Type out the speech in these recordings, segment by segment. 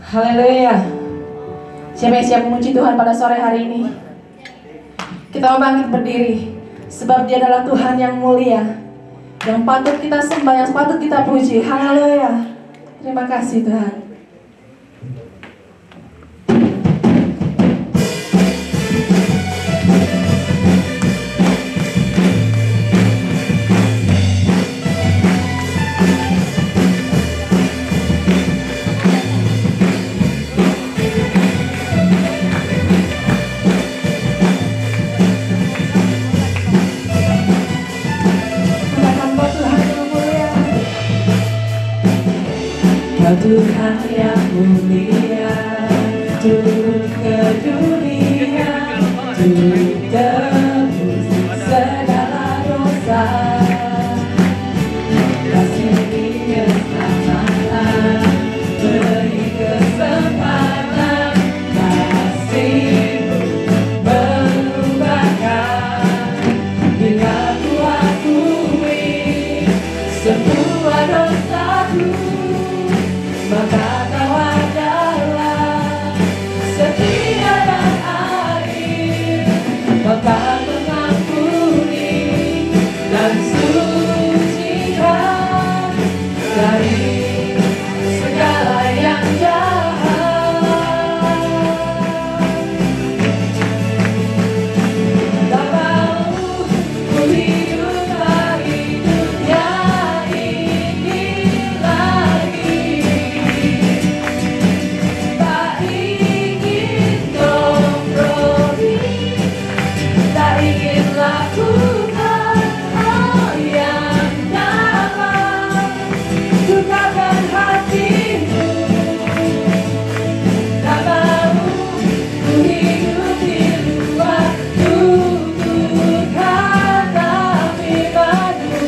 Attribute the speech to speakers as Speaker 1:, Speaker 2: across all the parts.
Speaker 1: Haleluya. Siapa yang siap memuji Tuhan pada sore hari ini? Kita mau bangkit berdiri, sebab Dia adalah Tuhan yang mulia, yang patut kita sembah, yang patut kita puji. Haleluya. Terima kasih Tuhan.
Speaker 2: Tuhan yang mulia turun ke dunia, turun tebus segala dosa, kasih keselamatan, beri kesempatan, kasih-Mu mengubahkan. Bila ku akui semua dosaku, maka Kau adalah setia dan adil, maka mengampuni dan sucikan dari segala yang jahat. Tak mau ku hidup lagi dunia ini lagi. Lakukan hal yang dapat sukakan hatimu. Tak mau ku hidup di luar tuntutan pribadi.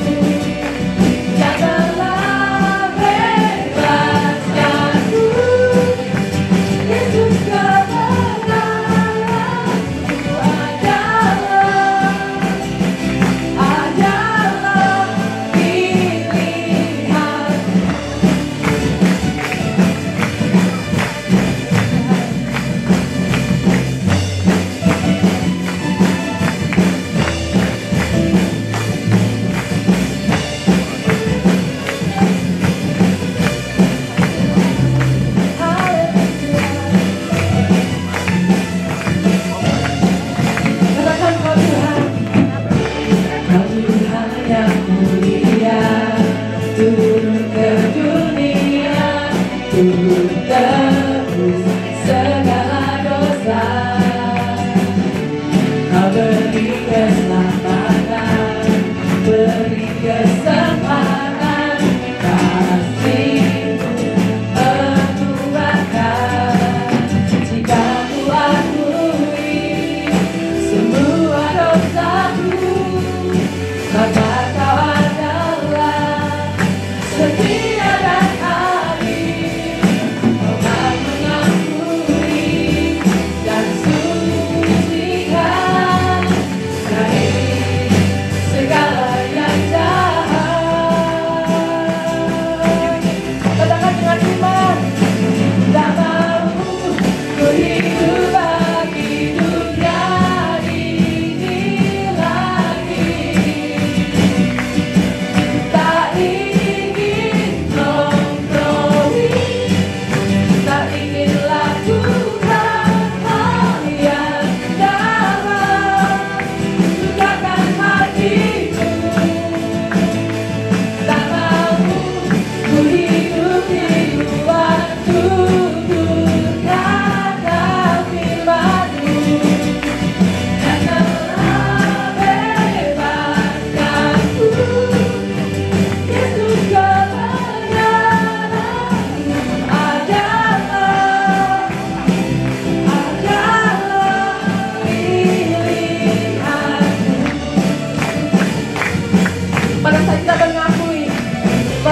Speaker 2: Janganlah bebaskanku, Yesus, kebenaranku adalah pilihan. Katakan Kau Tuhan, Kau Tuhan yang mulia, turun ke dunia, turun tebus segala dosa. Kau beri keselamatan, beri kesempatan, kasih-Mu mengubahkan. Jika ku akui semua dosaku, maka Kau adalah setia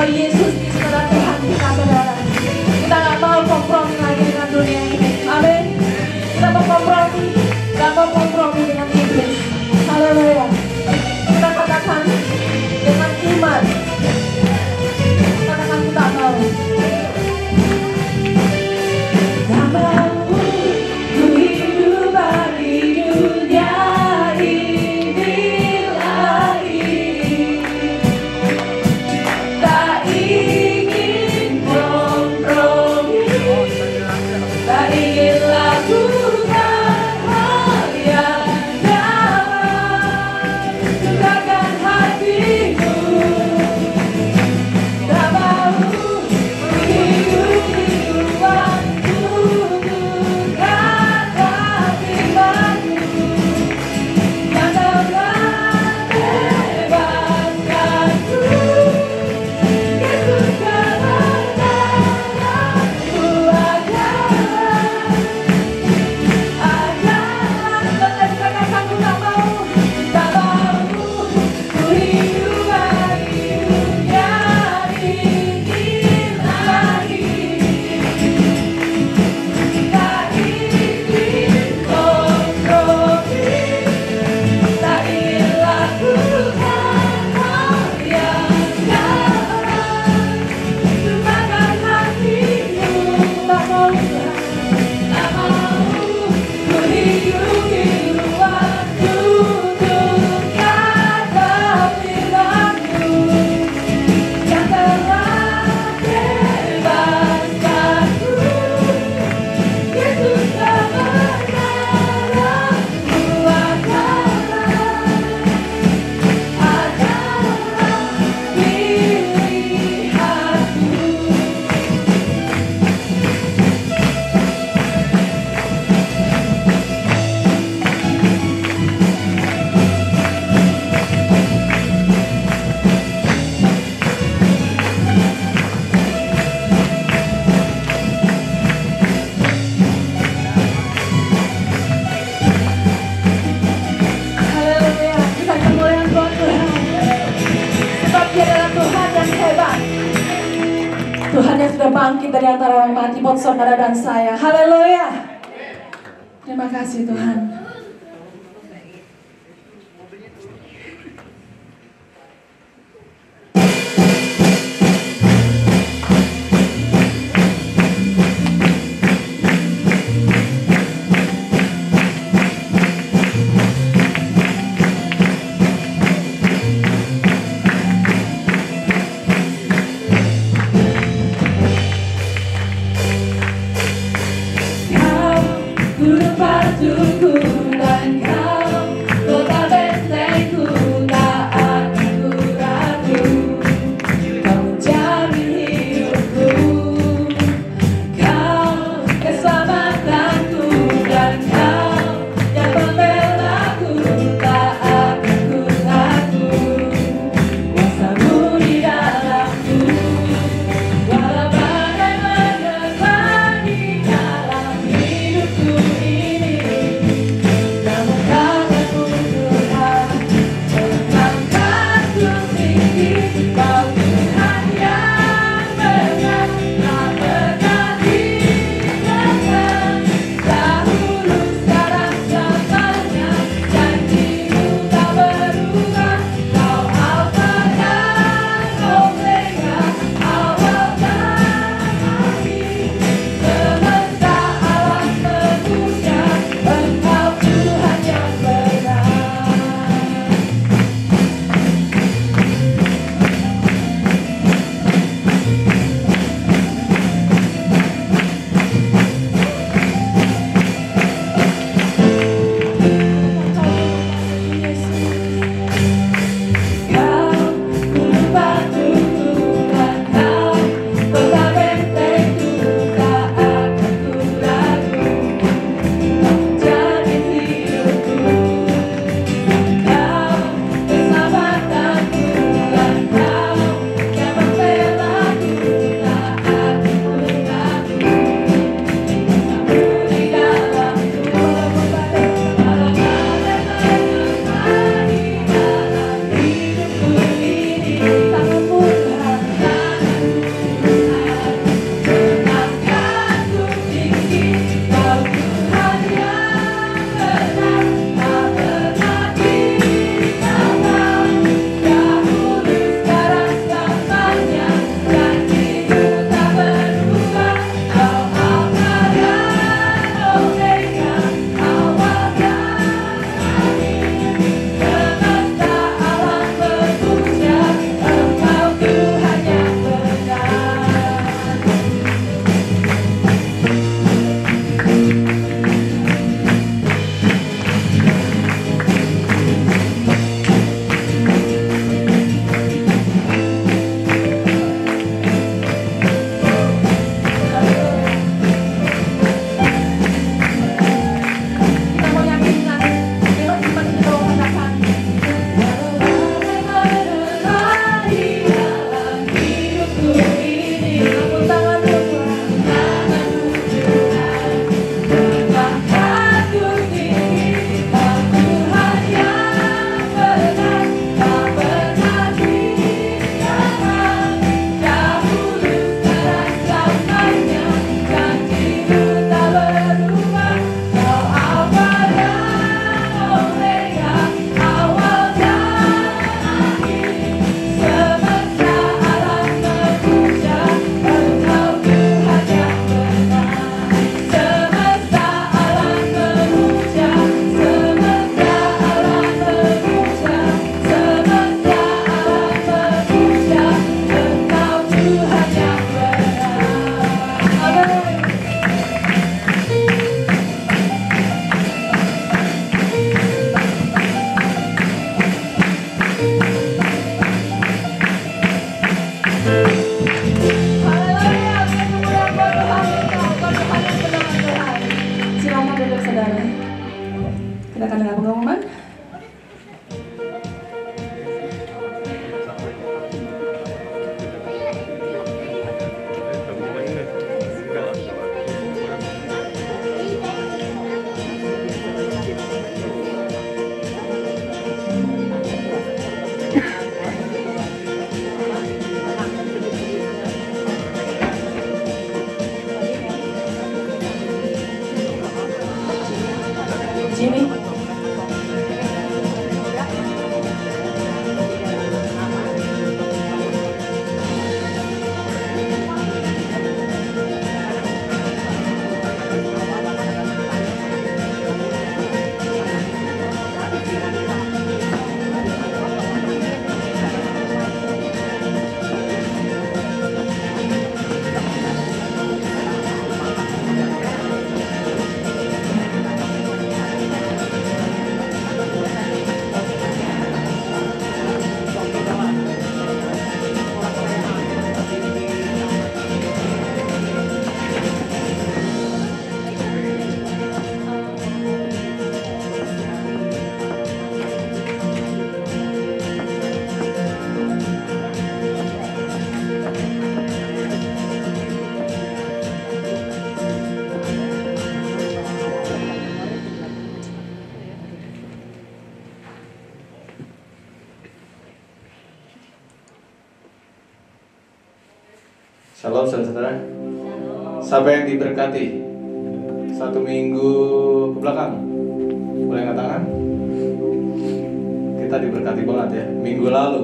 Speaker 1: Yesus Kristus adalah Tuhan kita, saudara. Kita gak mau kompromi lagi dengan dunia ini. Amin. Kita mau kompromi, gak mau kompromi dengan iblis. Haleluya. Kita katakan dengan iman, katakan kita mau.
Speaker 2: Tak mau ku hidup bagi dunia ini lagi. Tak ingin kompromi, tak ingin lakukan hal yang dapat lukakan hatimu. Tak mau hidup di luar tuntutan firman-Mu yang dapat bebaskanku. Yesus kebenaran-Mu adalah katakan ku tak mau ku hidup bagi dunia ini lagi. Tak ingin kompromi, tak ingin lakukan hal yang dapat lukakan hatimu. Tak mau ku hidup di luar tuntutan firman-Mu yang telah bebaskanku. Yesus kebenaran-Mu adalah pilihanku.
Speaker 1: Haleluya. Kita kemuliaan buat Tuhan. Sebab Dia adalah Tuhan yang hebat. Tuhan yang sudah bangkit dari antara orang mati buat saudara dan saya. Haleluya. Terima kasih Tuhan.
Speaker 2: Kau ku dapat
Speaker 1: silakan dengan pengumuman. Jimmy.
Speaker 3: Shalom saudara. Siapa yang diberkati? 1 minggu ke belakang, boleh angkat tangan? Kita diberkati banget ya. Minggu lalu,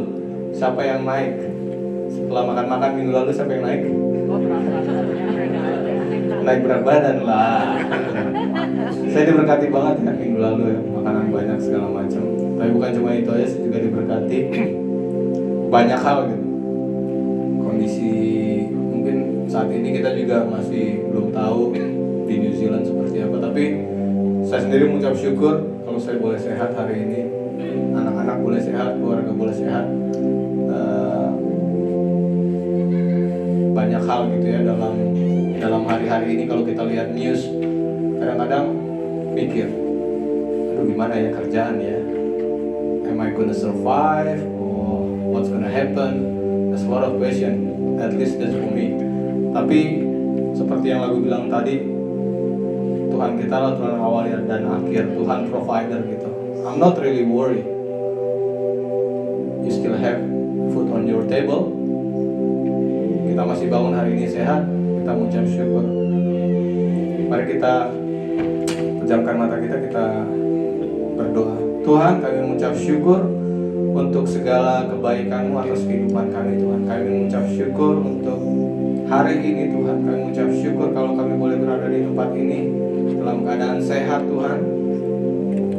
Speaker 3: siapa yang naik? Setelah makan-makan minggu lalu, siapa yang naik? Naik berat badan lah. Saya diberkati banget ya minggu lalu ya. Makanan banyak segala macam. Tapi bukan cuma itu aja, saya juga diberkati banyak hal gitu. Kondisi mungkin saat ini kita juga masih belum tahu di New Zealand seperti apa, tapi saya sendiri mengucap syukur kalau saya boleh sehat hari ini, anak-anak boleh sehat, keluarga boleh sehat. Banyak hal gitu ya dalam hari-hari ini. Kalau kita lihat news, kadang-kadang mikir, aduh gimana ya kerjaan ya, am I gonna survive or what's gonna happen? There's a lot of question, at least that's for me. Tapi seperti yang lagu bilang tadi, Tuhan kita lah Tuhan awal dan akhir, Tuhan provider gitu. I'm not really worried. You still have food on your table. Kita masih bangun hari ini sehat, kita mengucap syukur. Mari kita pejamkan mata kita berdoa. Tuhan, kami mengucap syukur untuk segala kebaikan-Mu atas kehidupan kami Tuhan. Kami mengucap syukur untuk hari ini Tuhan. Kami mengucap syukur kalau kami boleh berada di tempat ini dalam keadaan sehat Tuhan.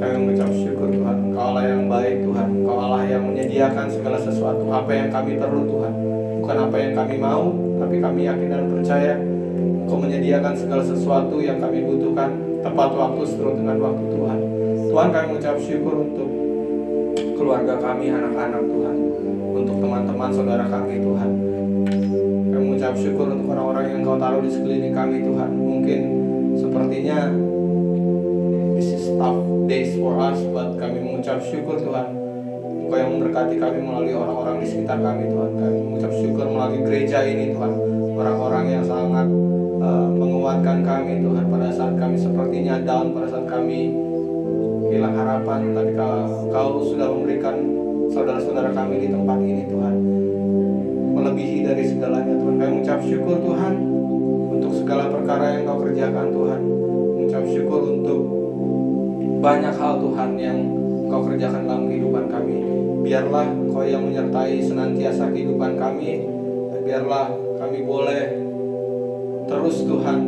Speaker 3: Kami mengucap syukur Tuhan. Engkau Allah yang baik Tuhan. Engkau Allah yang menyediakan segala sesuatu, apa yang kami perlu Tuhan. Bukan apa yang kami mau, tapi kami yakin dan percaya Engkau menyediakan segala sesuatu yang kami butuhkan tepat waktu seturut dengan waktu Tuhan. Tuhan, kami mengucap syukur untuk keluarga kami, anak-anak Tuhan, untuk teman-teman saudara kami Tuhan. Kami mengucap syukur untuk orang-orang yang Kau taruh di sekeliling kami Tuhan. Mungkin sepertinya this is tough days for us, but kami mengucap syukur Tuhan, Engkau yang memberkati kami melalui orang-orang di sekitar kami Tuhan. Kami mengucap syukur melalui gereja ini Tuhan, orang-orang yang sangat menguatkan kami Tuhan pada saat kami sepertinya down, pada saat kami hilang harapan, tapi Kau sudah memberikan saudara-saudara kami di tempat ini Tuhan, melebihi dari segalanya Tuhan. Kami mengucap syukur Tuhan untuk segala perkara yang Kau kerjakan Tuhan. Mengucap syukur untuk banyak hal Tuhan yang Kau kerjakan dalam kehidupan kami. Biarlah Kau yang menyertai senantiasa kehidupan kami, dan biarlah kami boleh terus Tuhan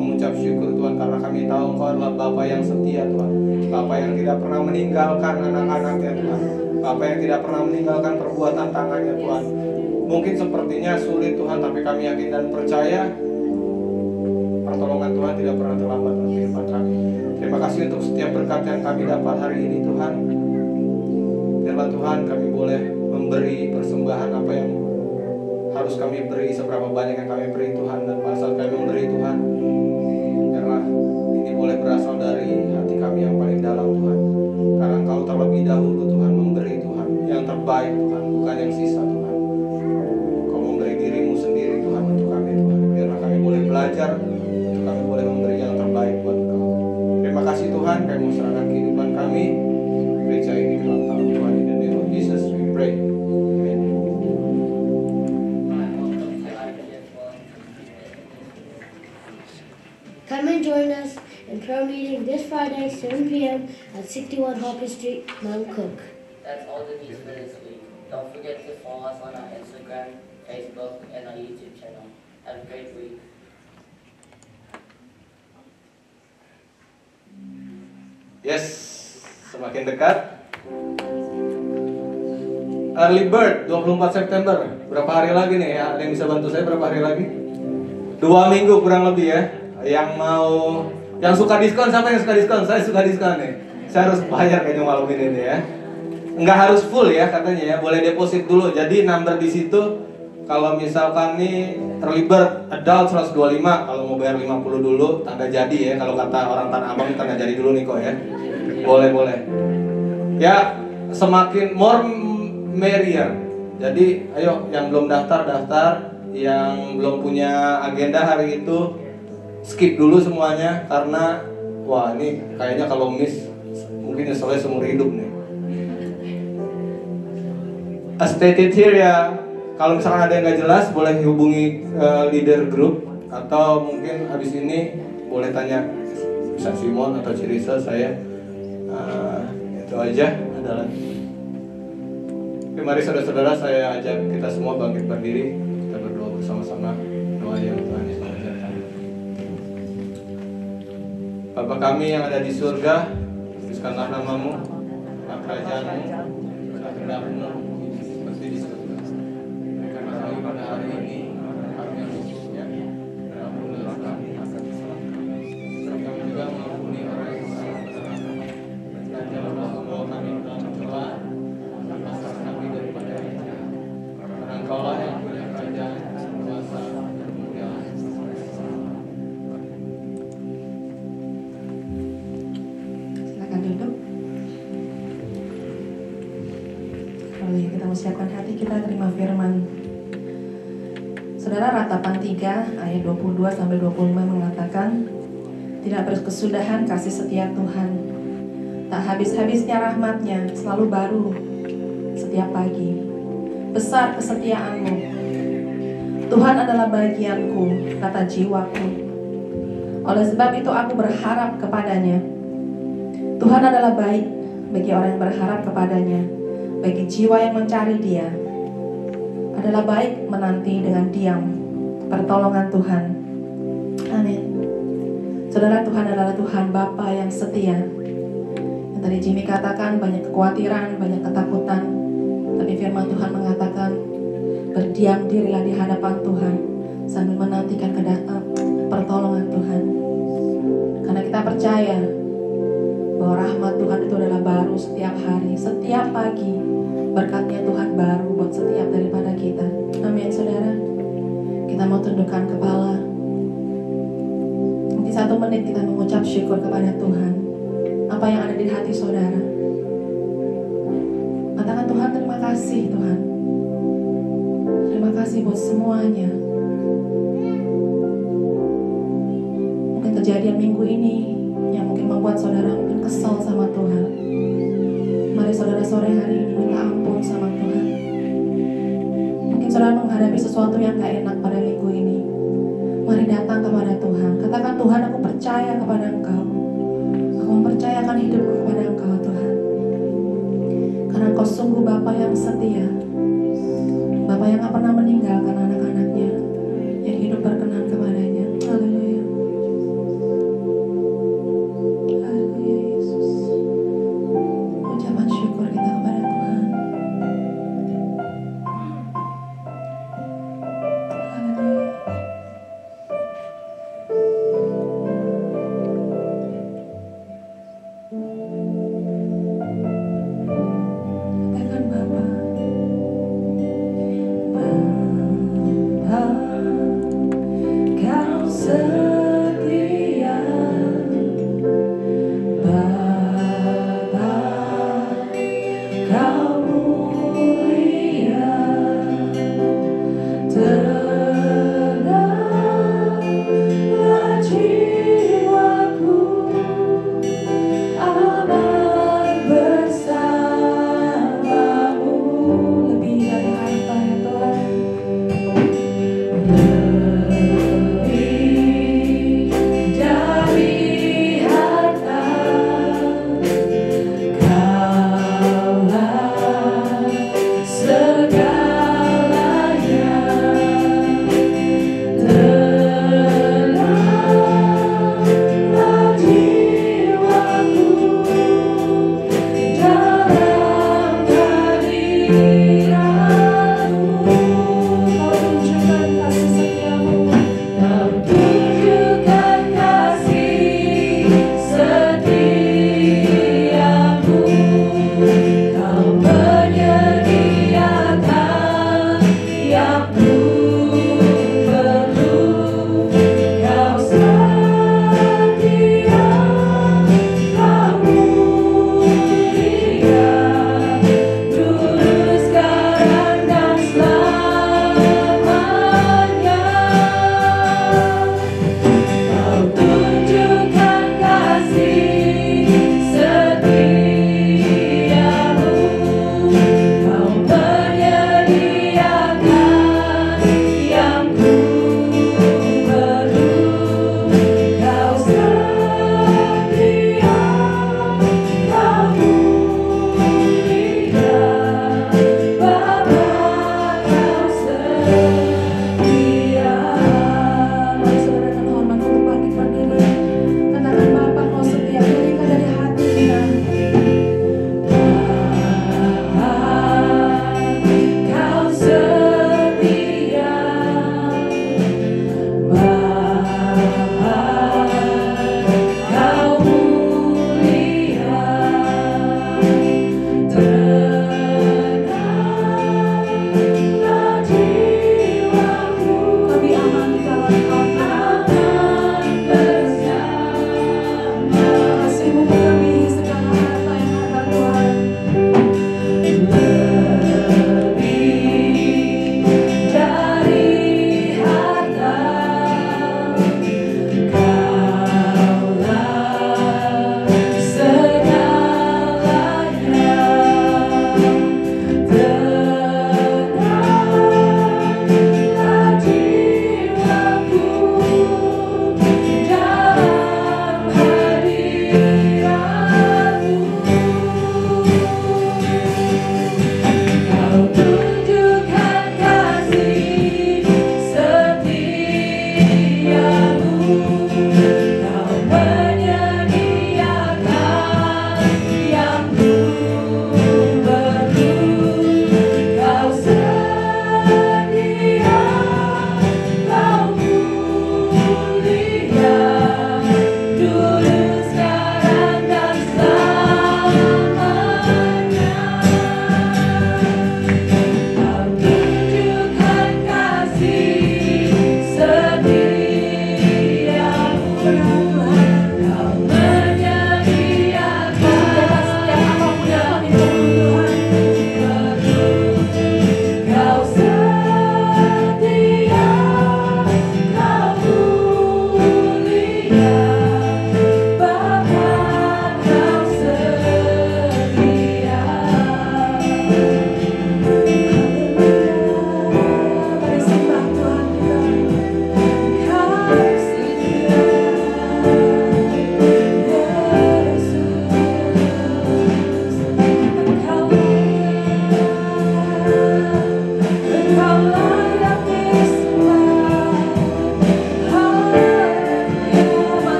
Speaker 3: mengucap syukur Tuhan, karena kami tahu Engkau adalah Bapa yang setia Tuhan, Bapa yang tidak pernah meninggalkan anak-anaknya Tuhan, Bapa yang tidak pernah meninggalkan perbuatan tangannya Tuhan. Mungkin sepertinya sulit Tuhan, tapi kami yakin dan percaya pertolongan Tuhan tidak pernah terlambat dalam kehidupan kami. Terima kasih untuk setiap berkat yang kami dapat hari ini Tuhan. Biarlah Tuhan kami boleh memberi persembahan apa yang harus kami beri, seberapa banyak yang kami beri Tuhan. Dan pada saat kami memberi Tuhan, biarlah apakah ini boleh berasal dari hati kami yang paling dalam Tuhan. Karena Engkau terlebih dahulu Tuhan memberi Tuhan yang terbaik Tuhan, bukan yang sisa Tuhan. Engkau memberi dirimu sendiri Tuhan untuk kami Tuhan. Biarlah kami boleh belajar, untuk kami boleh memberi yang terbaik buat Engkau. Terima kasih Tuhan, kami mau serahkan kehidupan kami, gereja ini ke dalam tangan Tuhan. In the name of Jesus we pray. Amen.
Speaker 4: Come and join us in prayer meeting this Friday, 7 p.m. at 61 Hawker Street, Mount Cook.
Speaker 5: That's all the news for this week. Don't forget to follow us on our Instagram, Facebook, and our YouTube channel. Have a great week.
Speaker 3: Yes, semakin dekat. Early bird 24 September. Berapa hari lagi nih ya? Ada yang bisa bantu saya berapa hari lagi? 2 minggu kurang lebih ya. Yang suka diskon, siapa yang suka diskon? Saya suka diskon nih. Saya harus bayar kayaknya malam ini nih ya. Nggak harus full ya katanya ya, boleh deposit dulu. Jadi number di situ kalau misalkan nih early bird adult 125, kalau mau bayar 50 dulu tanda jadi ya. Kalau kata orang Tanah Abang tanda jadi dulu nih kok ya. Boleh. Ya, semakin more merrier. Jadi ayo yang belum daftar, yang belum punya agenda hari itu skip dulu semuanya karena wah ini kayaknya kalau miss mungkin nyeselnya seumur hidup nih. As stated here ya, kalau misalkan ada yang nggak jelas boleh hubungi leader group atau mungkin habis ini boleh tanya bisa Simon atau Cirisa saya. Itu aja adalah. Oke, mari saudara-saudara saya ajak kita semua bangkit berdiri, kita berdoa bersama-sama doa yang Tuhan Yesus ajarkan. Bapa kami yang ada di surga, kuduskanlah namamu, kerajaanmu, kehendakmu seperti di surga. Berikanlah kami pada hari ini makanan yang khususnya, dan ampunilah kami akan kesalahan kami. Sebab kami juga mengampuni orang yang salah kepada kami. Dan janganlah membawa kami ke dalam pencobaan, dan lepaskan kami daripada yang jahat. Karena Engkaulah yang punya kerajaan, kuasa, dan kemuliaan.
Speaker 1: Silakan duduk. Lalu kita siapkan hati kita terima firman. Saudara, Ratapan 3 ayat 22 sampai 25 mengatakan, tidak berkesudahan kasih setia Tuhan, tak habis-habisnya rahmatnya, selalu baru setiap pagi. Besar kesetiaanmu, Tuhan adalah bagianku, kata jiwaku. Oleh sebab itu aku berharap kepadanya. Tuhan adalah baik bagi orang yang berharap kepadanya, bagi jiwa yang mencari Dia. Adalah baik menanti dengan diam pertolongan Tuhan. Amin. Saudara, Tuhan adalah Tuhan Bapa yang setia. Yang tadi Jimmy katakan banyak kekhawatiran, banyak ketakutan, tapi firman Tuhan mengatakan berdiam dirilah di hadapan Tuhan sambil menantikan pertolongan Tuhan. Karena kita percaya bahwa rahmat Tuhan itu adalah baru setiap hari, setiap pagi. Berkatnya Tuhan baru buat setiap daripada kita. Amin, saudara. Kita mau tundukkan kepala. Mungkin 1 menit kita mengucap syukur kepada Tuhan. Apa yang ada di hati saudara? Katakan, Tuhan, terima kasih Tuhan. Terima kasih buat semuanya. Mungkin kejadian minggu ini yang mungkin membuat saudara mungkin kesal sama Tuhan. Mari saudara sore hari ini minta ampun sama Tuhan. Mungkin saudara menghadapi sesuatu yang gak enak pada minggu ini. Mari datang kepada Tuhan. Katakan, Tuhan, aku percaya kepada Engkau. Aku mempercayakan hidupku kepada Engkau, Tuhan. Karena Engkau sungguh Bapa yang setia, Bapa yang gak pernah meninggalkan anak-anaknya yang hidup berkenan kepadanya. Haleluya. Haleluya, Yesus. Ucapan syukur kita kepada Tuhan. Haleluya. Katakan, Bapa. Bapa, Kau setia. Kau tunjukkan kasih setia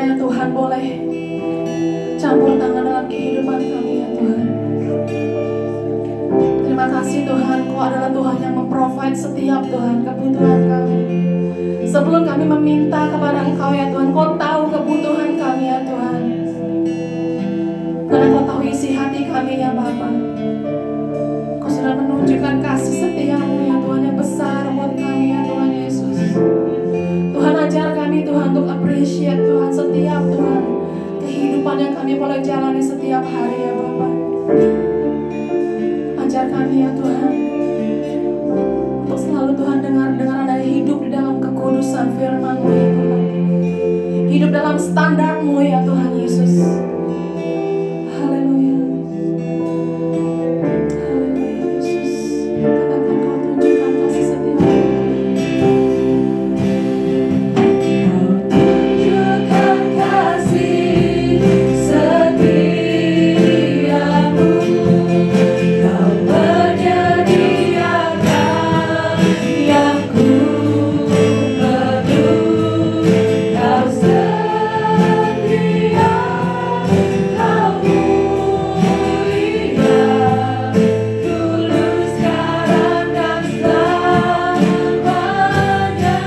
Speaker 1: Supaya Tuhan boleh campur tangan dalam kehidupan kami ya Tuhan. Terima kasih Tuhan, Kau adalah Tuhan yang memprovide setiap Tuhan kebutuhan kami. Sebelum kami meminta kepada Engkau ya Tuhan, Kau tahu kebutuhan kami ya Tuhan. Karena Kau tahu isi hati kami ya Bapa. Kau sudah menunjukkan kasih setia-Mu ya Tuhan yang besar buat kami ya Tuhan Yesus. Tuhan ajar kami Tuhan untuk appreciate Tuhan setiap Tuhan kehidupan yang kami boleh jalani setiap hari ya Bapa. Ajar kami ya Tuhan untuk selalu Tuhan dengar ada hidup di dalam kekudusan firman-Mu ya Tuhan. Hidup dalam standar-Mu ya Tuhan Yesus. Haleluya. Haleluya Yesus. Katakan Kau tunjukkan kasih setia-Mu.
Speaker 2: Tunjukkan kasih setiamu, Kau menyediakan yang ku perlu, Kau setia, Kau mulia, tulus sekarang dan selamanya.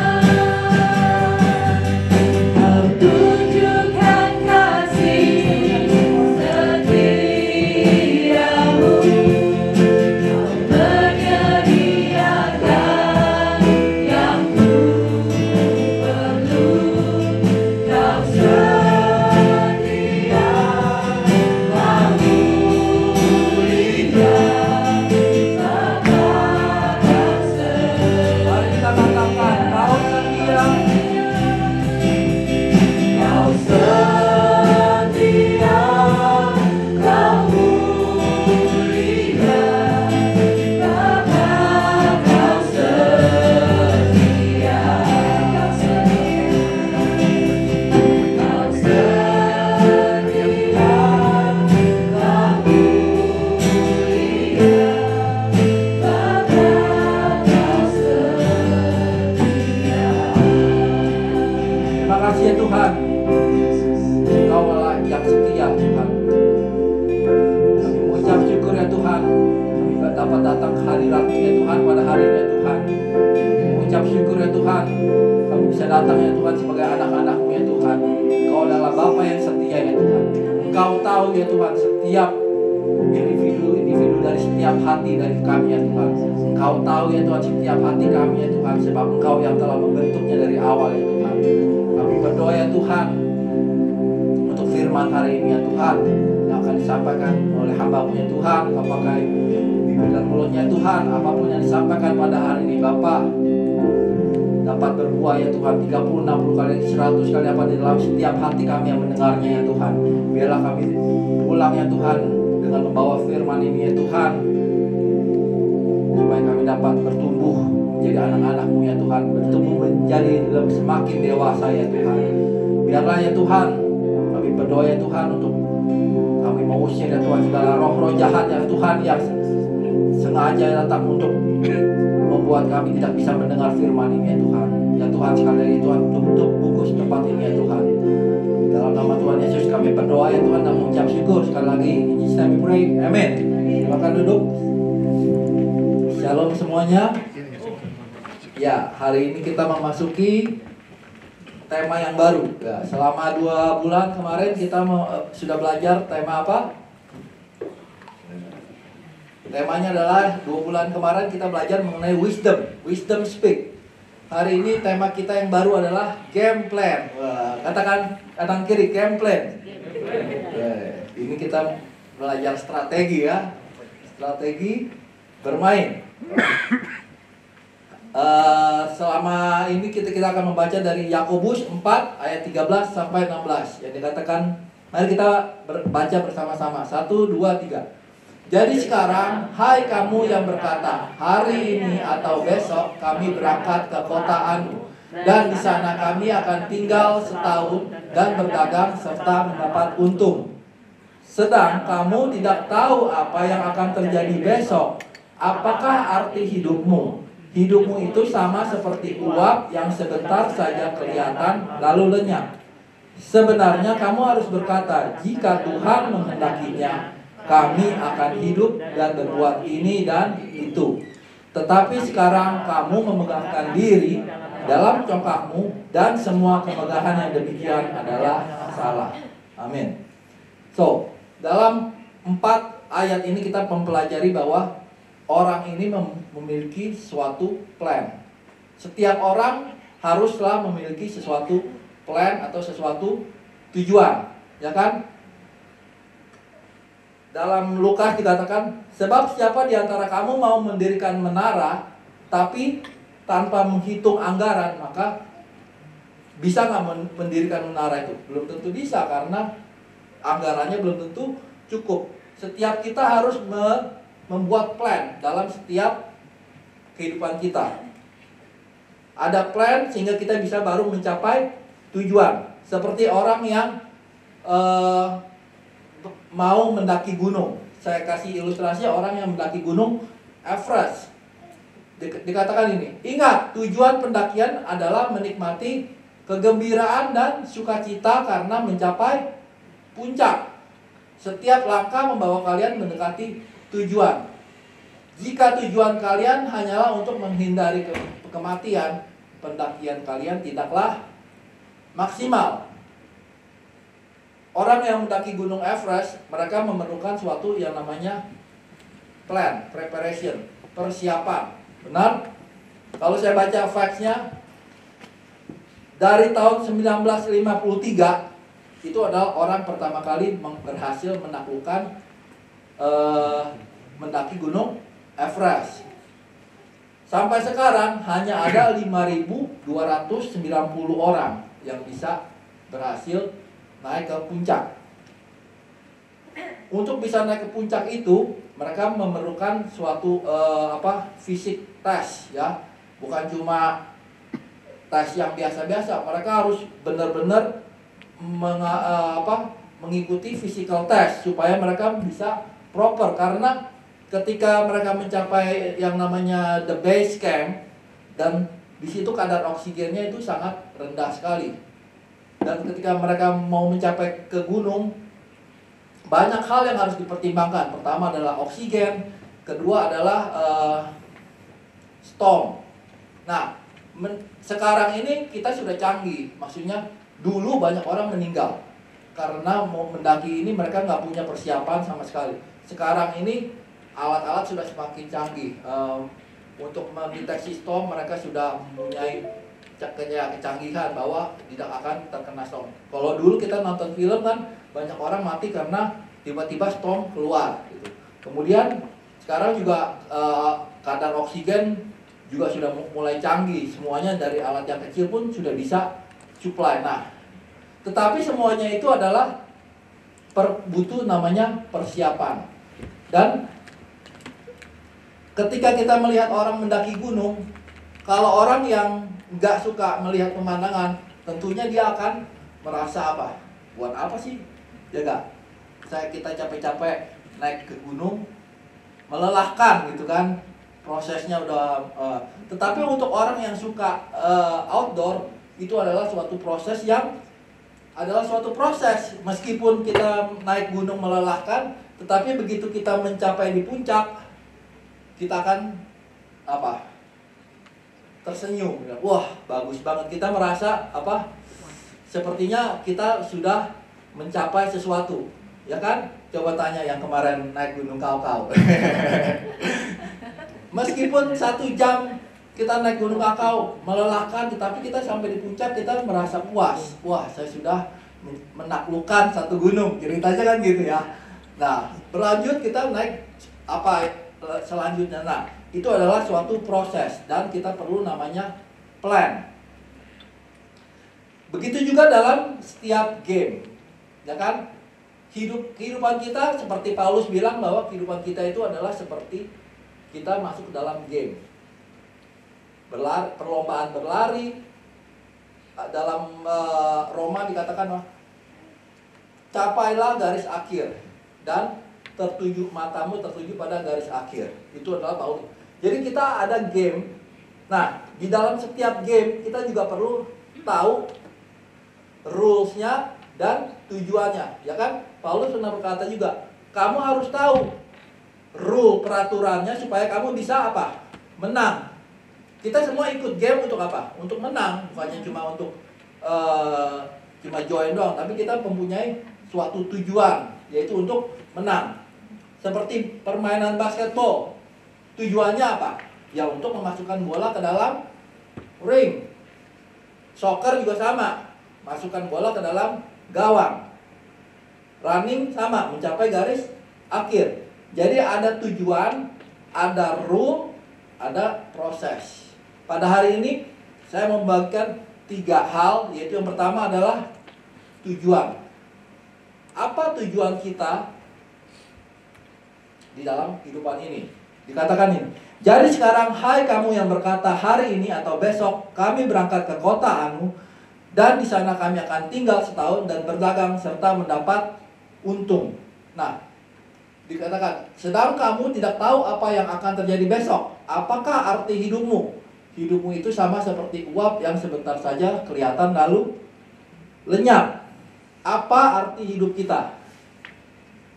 Speaker 2: Kau tunjukkan kasih setiamu, Kau menyediakan yang ku perlu, Kau setia, Kau mulia, Bapa kasih.
Speaker 6: Mari kita katakan, Kau setia.
Speaker 2: Kau setia, Kau mulia, Bapa Kau setia, Kau setia, Kau mulia, Bapa Kau setia.
Speaker 6: Terima kasih ya Tuhan. Engkau adalah yang setia Tuhan. Kami mengucap syukur ya Tuhan. Kami dapat datang ke hadirat-Mu ya Tuhan pada hari ini ya Tuhan. Mengucap syukur ya Tuhan. Kami bisa datang ya Tuhan sebagai anak-anak-Mu ya Tuhan. Engkau adalah Bapa yang setia ya Tuhan. Engkau tahu ya Tuhan setiap individu dari setiap hati dari kami ya Tuhan. Engkau tahu ya Tuhan setiap hati kami ya Tuhan, sebab Engkau yang telah membentuknya dari awal ya Tuhan. Kami berdoa ya Tuhan untuk firman hari ini ya Tuhan yang akan disampaikan oleh hamba-Mu ya Tuhan. Kau pakai bibir dan mulutnya ya Tuhan. Apapun yang disampaikan pada hari ini Bapa dapat berbuah ya Tuhan 30, 60 kali, 100 kali apa di dalam setiap hati kami yang mendengarnya ya Tuhan. Biarlah kami pulang ya Tuhan dengan membawa firman ini ya Tuhan, supaya kami dapat bertumbuh menjadi anak-anak-Mu ya Tuhan, bertumbuh menjadi lebih semakin dewasa ya Tuhan. Biarlah ya Tuhan kami berdoa ya Tuhan untuk kami mengusir ya Tuhan segala roh-roh jahat ya Tuhan yang sengaja datang untuk membuat kami tidak bisa mendengar firman ini ya Tuhan. Ya Tuhan, sekali lagi Tuhan tutup bungkus tempat ini ya Tuhan. Dalam nama Tuhan Yesus kami berdoa ya Tuhan dan mengucap syukur sekali lagi. In Jesus name we pray. Amen. Silakan duduk. Shalom semuanya. Ya, hari ini kita memasuki tema yang baru. Ya, selama 2 bulan kemarin kita sudah belajar tema apa? Temanya adalah 2 bulan kemarin kita belajar mengenai wisdom speak. Hari ini tema kita yang baru adalah game plan. Wah, katakan kanan kiri game plan. Ini kita belajar strategi ya, strategi bermain. Selama ini kita akan membaca dari Yakobus 4 ayat 13 sampai 16 yang dikatakan. Mari kita baca bersama-sama. 1, 2, 3. Jadi sekarang, hai kamu yang berkata, hari ini atau besok kami berangkat ke kota Anu, dan di sana kami akan tinggal setahun dan berdagang serta mendapat untung. Sedang kamu tidak tahu apa yang akan terjadi besok. Apakah arti hidupmu? Hidupmu itu sama seperti uap yang sebentar saja kelihatan lalu lenyap. Sebenarnya kamu harus berkata, jika Tuhan menghendakinya, kami akan hidup dan berbuat ini dan itu. Tetapi sekarang kamu memegahkan diri dalam congkakmu, dan semua kemegahan yang demikian adalah salah. Amin. So, dalam 4 ayat ini kita mempelajari bahwa orang ini memiliki suatu plan. Setiap orang haruslah memiliki sesuatu plan atau sesuatu tujuan, ya kan? Dalam Lukas dikatakan, sebab siapa di antara kamu mau mendirikan menara tapi tanpa menghitung anggaran, maka bisa nggak mendirikan menara itu? Belum tentu bisa, karena anggarannya belum tentu cukup. Setiap kita harus membuat plan dalam setiap kehidupan kita. Ada plan sehingga kita bisa baru mencapai tujuan. Seperti orang yang mau mendaki gunung. Saya kasih ilustrasi orang yang mendaki gunung Everest. Dikatakan ini, ingat, tujuan pendakian adalah menikmati kegembiraan dan sukacita karena mencapai puncak. Setiap langkah membawa kalian mendekati tujuan. Jika tujuan kalian hanyalah untuk menghindari kematian, pendakian kalian tidaklah maksimal. Orang yang mendaki gunung Everest, mereka memerlukan suatu yang namanya plan, preparation, persiapan. Benar? Kalau saya baca facts-nya, dari tahun 1953, itu adalah orang pertama kali berhasil menaklukkan mendaki gunung Everest. Sampai sekarang hanya ada 5.290 orang yang bisa berhasil naik ke puncak. Untuk bisa naik ke puncak itu, mereka memerlukan suatu fisik tes, ya. Bukan cuma tes yang biasa-biasa. Mereka harus benar-benar mengikuti physical test supaya mereka bisa proper, karena ketika mereka mencapai yang namanya the base camp, dan di situ kadar oksigennya itu sangat rendah sekali. Dan ketika mereka mau mencapai ke gunung, banyak hal yang harus dipertimbangkan. Pertama adalah oksigen, kedua adalah storm. Nah, sekarang ini kita sudah canggih, maksudnya dulu banyak orang meninggal karena mau mendaki ini mereka nggak punya persiapan sama sekali. Sekarang ini alat-alat sudah semakin canggih. Untuk mendeteksi storm mereka sudah mempunyai kecanggihan bahwa tidak akan terkena storm. Kalau dulu kita nonton film kan banyak orang mati karena tiba-tiba storm keluar gitu. Kemudian sekarang juga kadar oksigen juga sudah mulai canggih. Semuanya dari alat yang kecil pun sudah bisa supply. Nah, tetapi semuanya itu adalah butuh namanya persiapan. Dan ketika kita melihat orang mendaki gunung, kalau orang yang nggak suka melihat pemandangan, tentunya dia akan merasa apa? Buat apa sih? Ya nggak? Kita capek-capek naik ke gunung, melelahkan gitu kan? Prosesnya udah. Tetapi untuk orang yang suka outdoor, itu adalah suatu proses yang meskipun kita naik gunung melelahkan, tetapi begitu kita mencapai di puncak, kita akan tersenyum. Wah, bagus banget. Kita merasa sepertinya kita sudah mencapai sesuatu, ya kan? Coba tanya yang kemarin naik gunung Kau-Kau. Meskipun 1 jam kita naik gunung Kau-Kau melelahkan, tetapi kita sampai di puncak kita merasa puas. Wah, saya sudah menaklukkan satu gunung. Ceritanya kan gitu ya. Nah, berlanjut kita naik selanjutnya. Nah, itu adalah suatu proses dan kita perlu namanya plan. Begitu juga dalam setiap game, ya kan? Kehidupan kita seperti Paulus bilang bahwa kehidupan kita itu adalah seperti kita masuk ke dalam game. Perlombaan berlari. Dalam Roma dikatakan capailah garis akhir dan matamu tertuju pada garis akhir. Itu adalah Paulus. Jadi kita ada game. Nah, di dalam setiap game kita juga perlu tahu rules-nya dan tujuannya, ya kan? Paulus pernah berkata juga, kamu harus tahu rule peraturannya supaya kamu bisa apa? Menang. Kita semua ikut game untuk apa? Untuk menang, bukannya cuma untuk cuma join doang, tapi kita mempunyai suatu tujuan, yaitu untuk menang. Seperti permainan basketball, tujuannya apa? Ya untuk memasukkan bola ke dalam ring. Soccer juga sama, masukkan bola ke dalam gawang. Running sama, mencapai garis akhir. Jadi ada tujuan, ada rule, ada proses. Pada hari ini saya membagikan 3 hal, yaitu yang pertama adalah tujuan. Apa tujuan kita di dalam kehidupan ini? Dikatakan ini. Jadi sekarang hai kamu yang berkata hari ini atau besok kami berangkat ke kota anu dan di sana kami akan tinggal setahun dan berdagang serta mendapat untung. Nah, dikatakan sedang kamu tidak tahu apa yang akan terjadi besok. Apakah arti hidupmu? Hidupmu itu sama seperti uap yang sebentar saja kelihatan lalu lenyap. Apa arti hidup kita?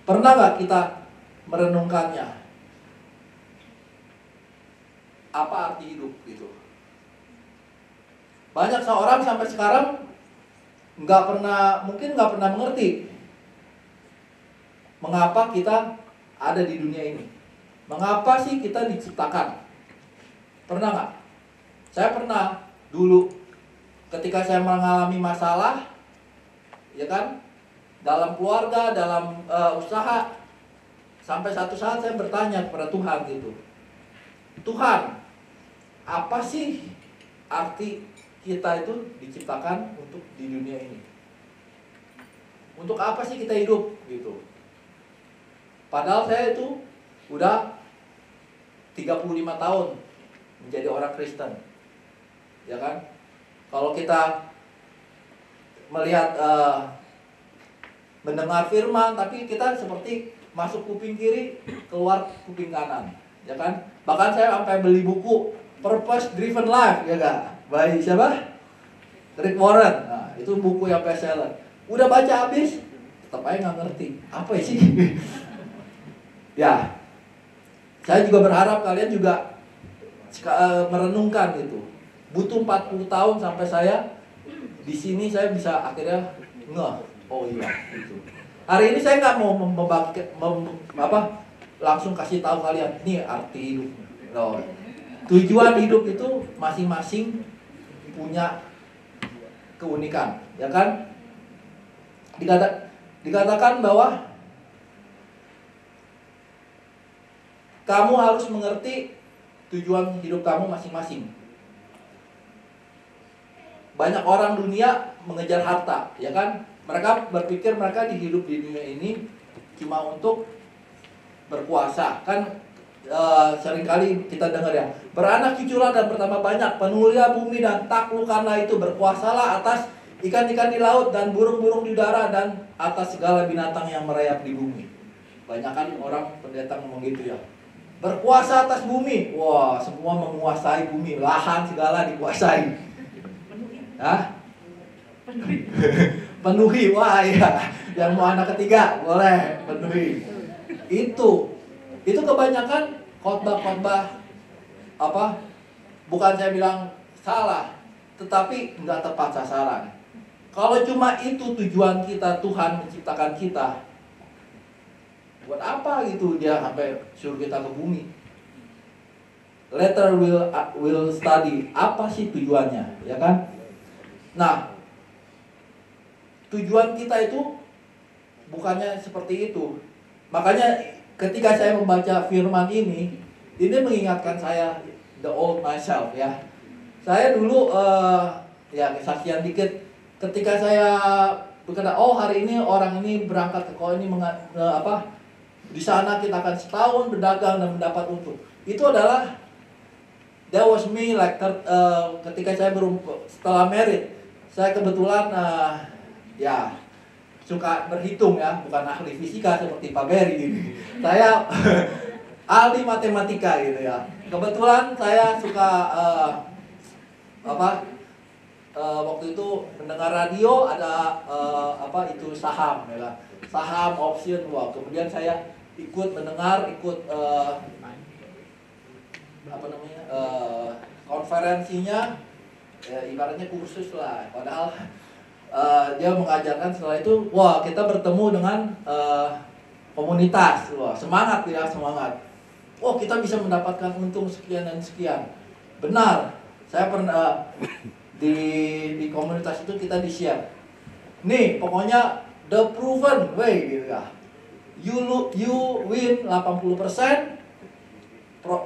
Speaker 6: Pernah nggak kita merenungkannya? Apa arti hidup gitu? Banyak seorang sampai sekarang mungkin nggak pernah mengerti mengapa kita ada di dunia ini. Mengapa sih kita diciptakan? Pernah nggak? Saya pernah dulu ketika saya mengalami masalah, ya kan, dalam keluarga, dalam usaha, sampai satu saat saya bertanya kepada Tuhan gitu, Tuhan, apa sih arti kita itu diciptakan untuk di dunia ini? Untuk apa sih kita hidup gitu? Padahal saya itu udah 35 tahun menjadi orang Kristen. Ya kan? Kalau kita melihat mendengar firman, tapi kita seperti masuk kuping kiri, keluar kuping kanan, ya kan? Bahkan saya sampai beli buku Purpose Driven Life, ya kan? By siapa? Rick Warren. Nah, itu buku yang bestseller. Udah baca habis, tetap aja nggak ngerti apa sih. Ya, saya juga berharap kalian juga merenungkan gitu. Butuh 40 tahun sampai saya di sini saya bisa akhirnya ngeh. Oh iya, gitu. Hari ini saya nggak mau langsung kasih tahu kalian ini arti hidup. No. Tujuan hidup itu masing-masing punya keunikan, ya kan? Dikatakan bahwa kamu harus mengerti tujuan hidup kamu masing-masing. Banyak orang dunia mengejar harta, ya kan? Mereka berpikir mereka hidup di dunia ini cuma untuk berkuasa. Kan seringkali kita dengar ya, beranak cuculah dan bertambah banyak, penuhilah bumi dan taklukkanlah itu, berkuasalah atas ikan-ikan di laut dan burung-burung di udara dan atas segala binatang yang merayap di bumi. Banyak kan orang pendeta ngomong gitu ya, berkuasa atas bumi. Wah, semua menguasai bumi, lahan segala dikuasai. Hah? Penuhi, wah ya. Yang mau anak ketiga boleh penuhi. Itu kebanyakan khotbah-khotbah bukan saya bilang salah, tetapi nggak tepat sasaran. Kalau cuma itu tujuan kita, Tuhan menciptakan kita, buat apa gitu dia sampai suruh kita ke bumi? Later will study apa sih tujuannya, ya kan? Nah, tujuan kita itu bukannya seperti itu. Makanya ketika saya membaca firman ini mengingatkan saya the old myself ya. Saya dulu ya kesaksian dikit, ketika saya berkata, oh hari ini orang ini berangkat ke kota ini di sana kita akan setahun berdagang dan mendapat untung. Itu adalah that was me like ketika saya setelah married. Saya kebetulan ya suka berhitung ya, bukan ahli fisika seperti Pak Berry gitu. Saya ahli matematika gitu ya. Kebetulan saya suka waktu itu mendengar radio ada itu saham, ya kan? Saham option, wah. Kemudian saya ikut mendengar, konferensinya, ya, ibaratnya kursus lah. Padahal dia mengajarkan setelah itu, wah kita bertemu dengan komunitas, wah semangat ya, semangat. Oh kita bisa mendapatkan untung sekian dan sekian. Benar, saya pernah di komunitas itu kita di-share. Nih pokoknya the proven way gitu ya. You win 80%.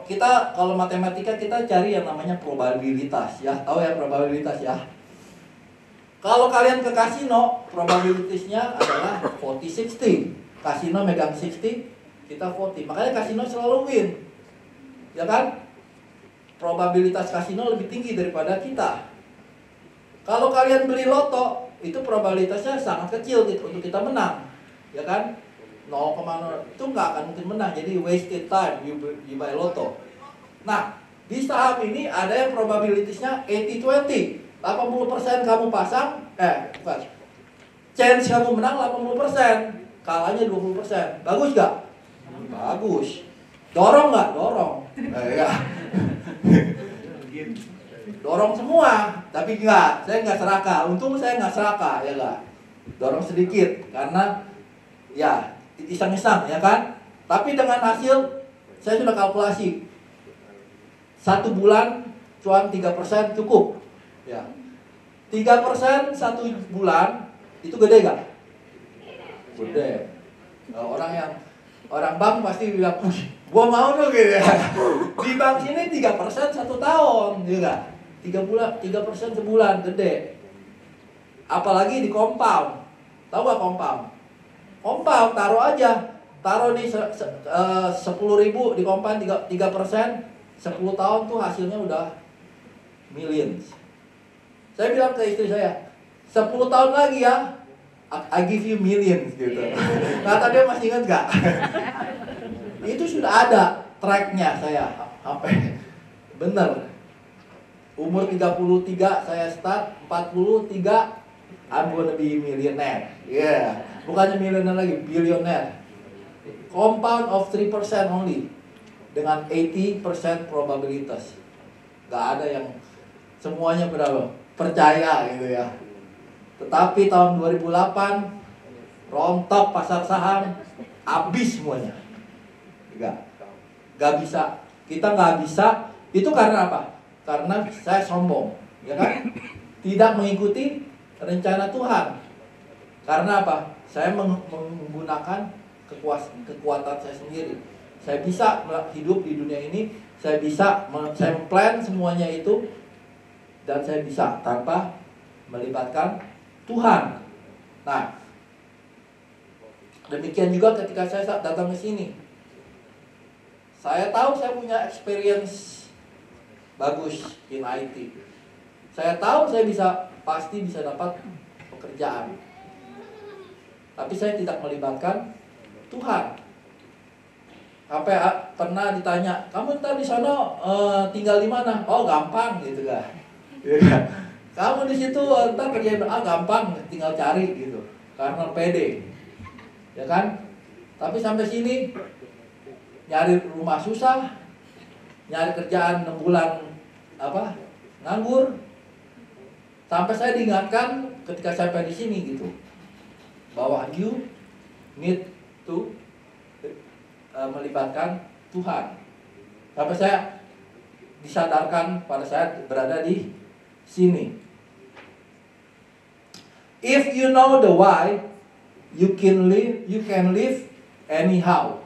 Speaker 6: Kita kalau matematika kita cari yang namanya probabilitas ya. Tahu ya probabilitas ya. Kalau kalian ke kasino, probabilitasnya adalah 40-60. Kasino megang 60, kita 40. Makanya kasino selalu win. Ya kan? Probabilitas kasino lebih tinggi daripada kita. Kalau kalian beli loto, itu probabilitasnya sangat kecil gitu untuk kita menang. Ya kan? 0,0 itu nggak akan mungkin menang. Jadi wasted time you buy loto. Nah, di saham ini ada yang probabilitasnya 80-20. 80% kamu pasang, chance kamu menang 80%, kalahnya 20%. Bagus gak? Bagus. Dorong gak? Dorong. Ya. Dorong semua, tapi enggak. Saya nggak serakah. Untung saya nggak serakah, ya enggak. Dorong sedikit, karena ya iseng-iseng, ya kan. Tapi dengan hasil saya sudah kalkulasi. 1 bulan cuan 3% cukup. Ya. 3% 1 bulan itu gede gak? Gede. Orang bank pasti bilang, gua mau tuh gitu ya. Di bank sini 3% 1 tahun, juga. 3% sebulan, gede. Apalagi di compound. Tahu gak compound? Compound taruh aja. Taruh di 10.000 di compound 3%, 10 tahun tuh hasilnya udah millions. Saya bilang ke istri saya, 10 tahun lagi ya, I give you millions gitu. Kata dia, masih ingat gak? Itu sudah ada tracknya saya, sampai bener. Umur 33 saya start, 43 I'm gonna be millionaire. Yeah, bukannya millionaire lagi, billionaire. Compound of 3% only, dengan 80% probabilitas. Gak ada yang semuanya berapa percaya gitu ya. Tetapi tahun 2008 rontok pasar saham, habis semuanya. Gak bisa. Kita gak bisa. Itu karena apa? Karena saya sombong, ya kan? Tidak mengikuti rencana Tuhan. Karena apa? Saya menggunakan kekuatan saya sendiri. Saya bisa hidup di dunia ini, saya bisa saya plan semuanya itu, dan saya bisa tanpa melibatkan Tuhan. Nah, demikian juga ketika saya datang ke sini. Saya tahu saya punya experience bagus in IT. Saya tahu saya pasti bisa dapat pekerjaan. Tapi saya tidak melibatkan Tuhan. Sampai pernah ditanya, kamu ntar di sana tinggal di mana? Oh gampang gitu kan. Kamu di situ ntar kerjain gampang, tinggal cari gitu. Karena pede, ya kan? Tapi sampai sini nyari rumah susah, nyari kerjaan 6 bulan nganggur. Sampai saya diingatkan ketika sampai di sini gitu, bahwa you need to melibatkan Tuhan. Sampai saya disadarkan pada saat berada di sini. If you know the why, you can live anyhow.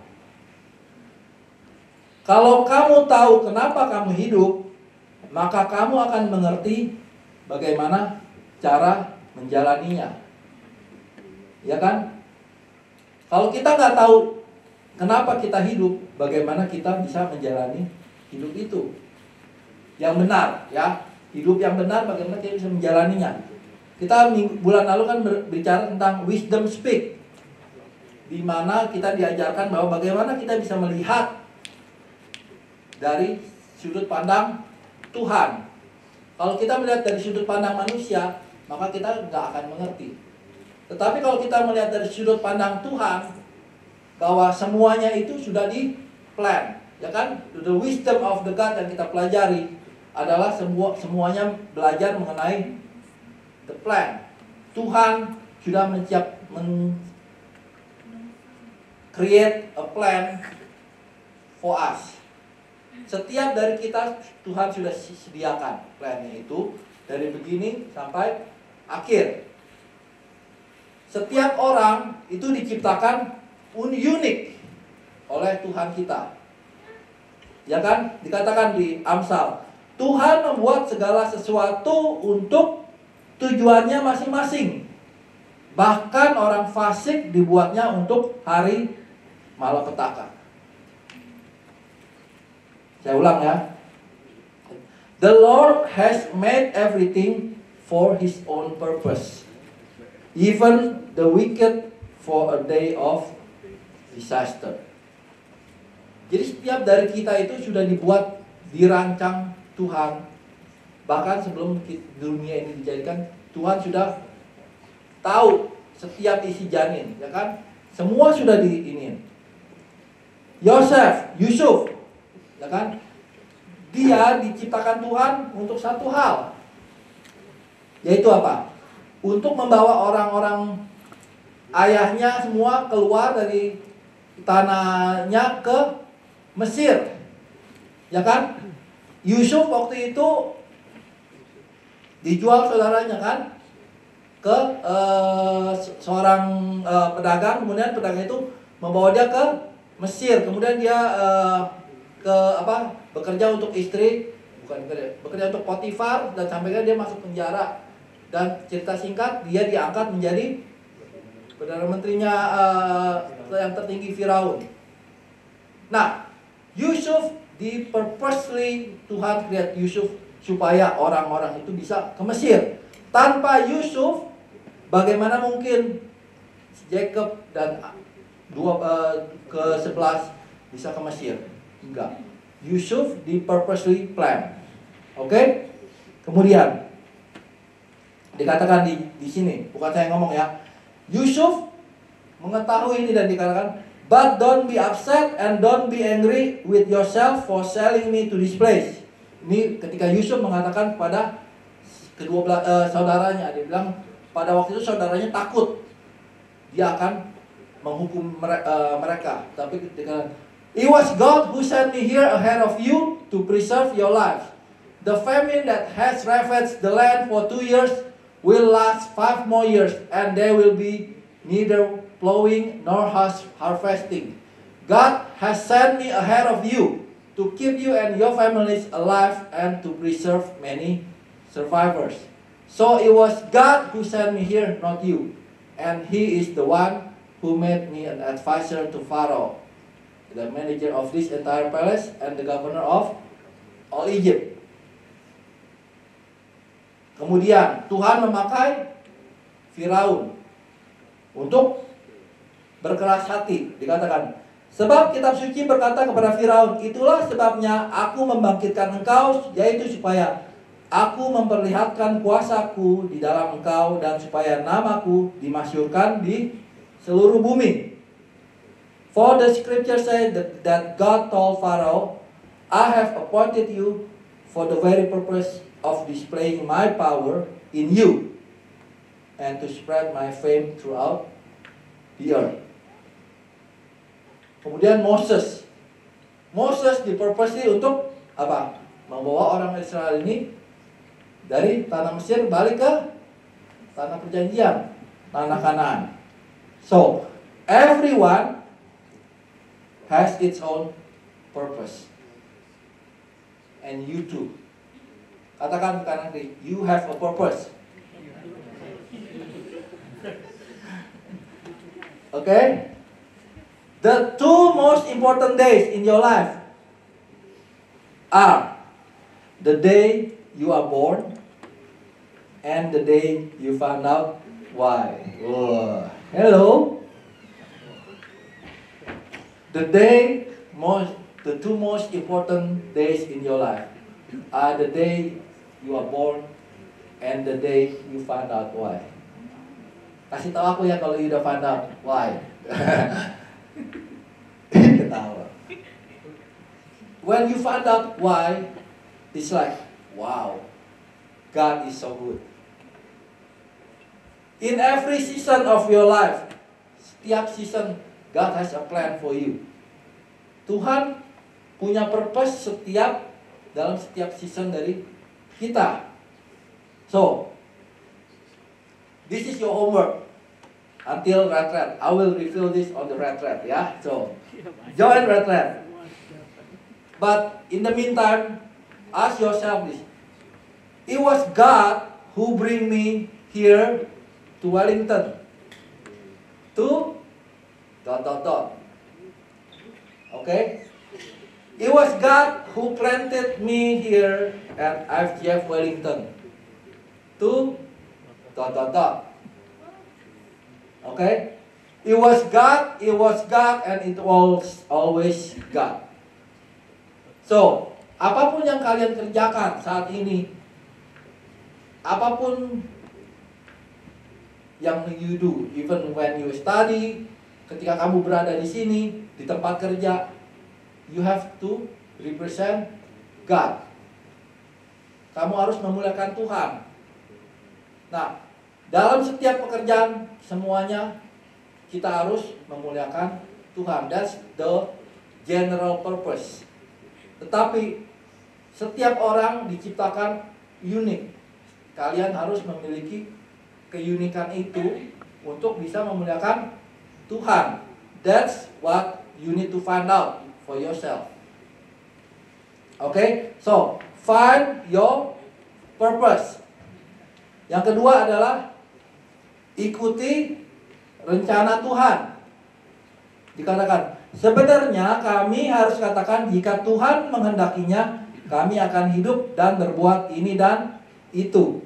Speaker 6: Kalau kamu tahu kenapa kamu hidup, maka kamu akan mengerti bagaimana cara menjalaninya. Ya kan? Kalau kita nggak tahu kenapa kita hidup, bagaimana kita bisa menjalani hidup itu yang benar, ya. Hidup yang benar, bagaimana kita bisa menjalaninya. Kita bulan lalu kan berbicara tentang wisdom speak, di mana kita diajarkan bahwa bagaimana kita bisa melihat dari sudut pandang Tuhan. Kalau kita melihat dari sudut pandang manusia, maka kita nggak akan mengerti. Tetapi kalau kita melihat dari sudut pandang Tuhan, bahwa semuanya itu sudah di plan, ya kan? The wisdom of the God yang kita pelajari adalah semuanya belajar mengenai the plan. Tuhan sudah create a plan for us. Setiap dari kita Tuhan sudah sediakan plannya itu dari beginning sampai akhir. Setiap orang itu diciptakan unik oleh Tuhan kita. Ya kan? Dikatakan di Amsal, Tuhan membuat segala sesuatu untuk tujuannya masing-masing. Bahkan orang fasik dibuatnya untuk hari malapetaka. Saya ulang ya. The Lord has made everything for His own purpose, even the wicked for a day of disaster. Jadi setiap dari kita itu sudah dibuat, dirancang Tuhan. Bahkan sebelum dunia ini dijadikan, Tuhan sudah tahu setiap isi janin, ya kan? Semua sudah diinin. Yusuf, ya kan? Dia diciptakan Tuhan untuk satu hal, yaitu apa? Untuk membawa orang-orang ayahnya semua keluar dari tanahnya ke Mesir, ya kan? Yusuf waktu itu dijual saudaranya kan ke seorang pedagang, kemudian pedagang itu membawa dia ke Mesir, kemudian dia bekerja untuk istri, bekerja untuk Potifar, dan sampai dia masuk penjara. Dan cerita singkat, dia diangkat menjadi perdana menterinya yang tertinggi Firaun. Nah, Yusuf purposely Tuhan create Yusuf supaya orang-orang itu bisa ke Mesir. Tanpa Yusuf, bagaimana mungkin Jacob dan ke-11 bisa ke Mesir? Enggak. Yusuf purposely plan. Oke? Kemudian dikatakan di sini, bukan saya ngomong ya. Yusuf mengetahui ini dan dikatakan, but don't be upset and don't be angry with yourself for selling me to this place. Ini ketika Yusuf mengatakan kepada kedua saudaranya, dia bilang pada waktu itu saudaranya takut dia akan menghukum mereka. Tapi ketika it was God who sent me here ahead of you to preserve your lives. The famine that has ravaged the land for 2 years will last 5 more years, and there will be neither plowing nor harvesting. God has sent me ahead of you to keep you and your families alive and to preserve many survivors. So it was God who sent me here, not you. And He is the one who made me an advisor to Pharaoh, the manager of this entire palace, and the governor of all Egypt. Kemudian Tuhan memakai Firaun untuk berkeras hati. Dikatakan, sebab kitab suci berkata kepada Firaun, itulah sebabnya aku membangkitkan engkau, yaitu supaya aku memperlihatkan kuasaku di dalam engkau, dan supaya namaku dimasyhurkan di seluruh bumi. For the scripture says that God told Pharaoh, I have appointed you for the very purpose of displaying my power in you and to spread my fame throughout the earth. Kemudian Moses dipurposely untuk apa? Membawa orang Israel ini dari tanah Mesir balik ke tanah perjanjian, tanah Kanaan. So, everyone has its own purpose. And you too. Katakan kanan kiri, you have a purpose. Okay? The 2 most important days in your life are the day you are born and the day you found out why. Whoa. Hello. The 2 most important days in your life are the day you are born and the day you find out why. Kasih tahu aku ya kalau you udah find out why. Ketawa. When you find out why, it's like, wow, God is so good. In every season of your life, setiap season, God has a plan for you. Tuhan punya purpose dalam setiap season dari kita. So, this is your homework until retreat. I will reveal this on the retreat, ya. So, join retreat. But in the meantime, ask yourself this: it was God who bring me here to Wellington. To ... Okay? It was God who planted me here at FGF Wellington. To ... Okay? It was God, and it was always God. So, apapun yang kalian kerjakan saat ini, apapun yang you do, even when you study, ketika kamu berada di sini, di tempat kerja, you have to represent God. Kamu harus memuliakan Tuhan. Nah, dalam setiap pekerjaan, semuanya kita harus memuliakan Tuhan. That's the general purpose. Tetapi setiap orang diciptakan unik. Kalian harus memiliki keunikan itu untuk bisa memuliakan Tuhan. That's what you need to find out for yourself. Okay? So, find your purpose. Yang kedua adalah ikuti rencana Tuhan. Dikatakan, sebenarnya kami harus katakan jika Tuhan menghendakinya, kami akan hidup dan berbuat ini dan itu.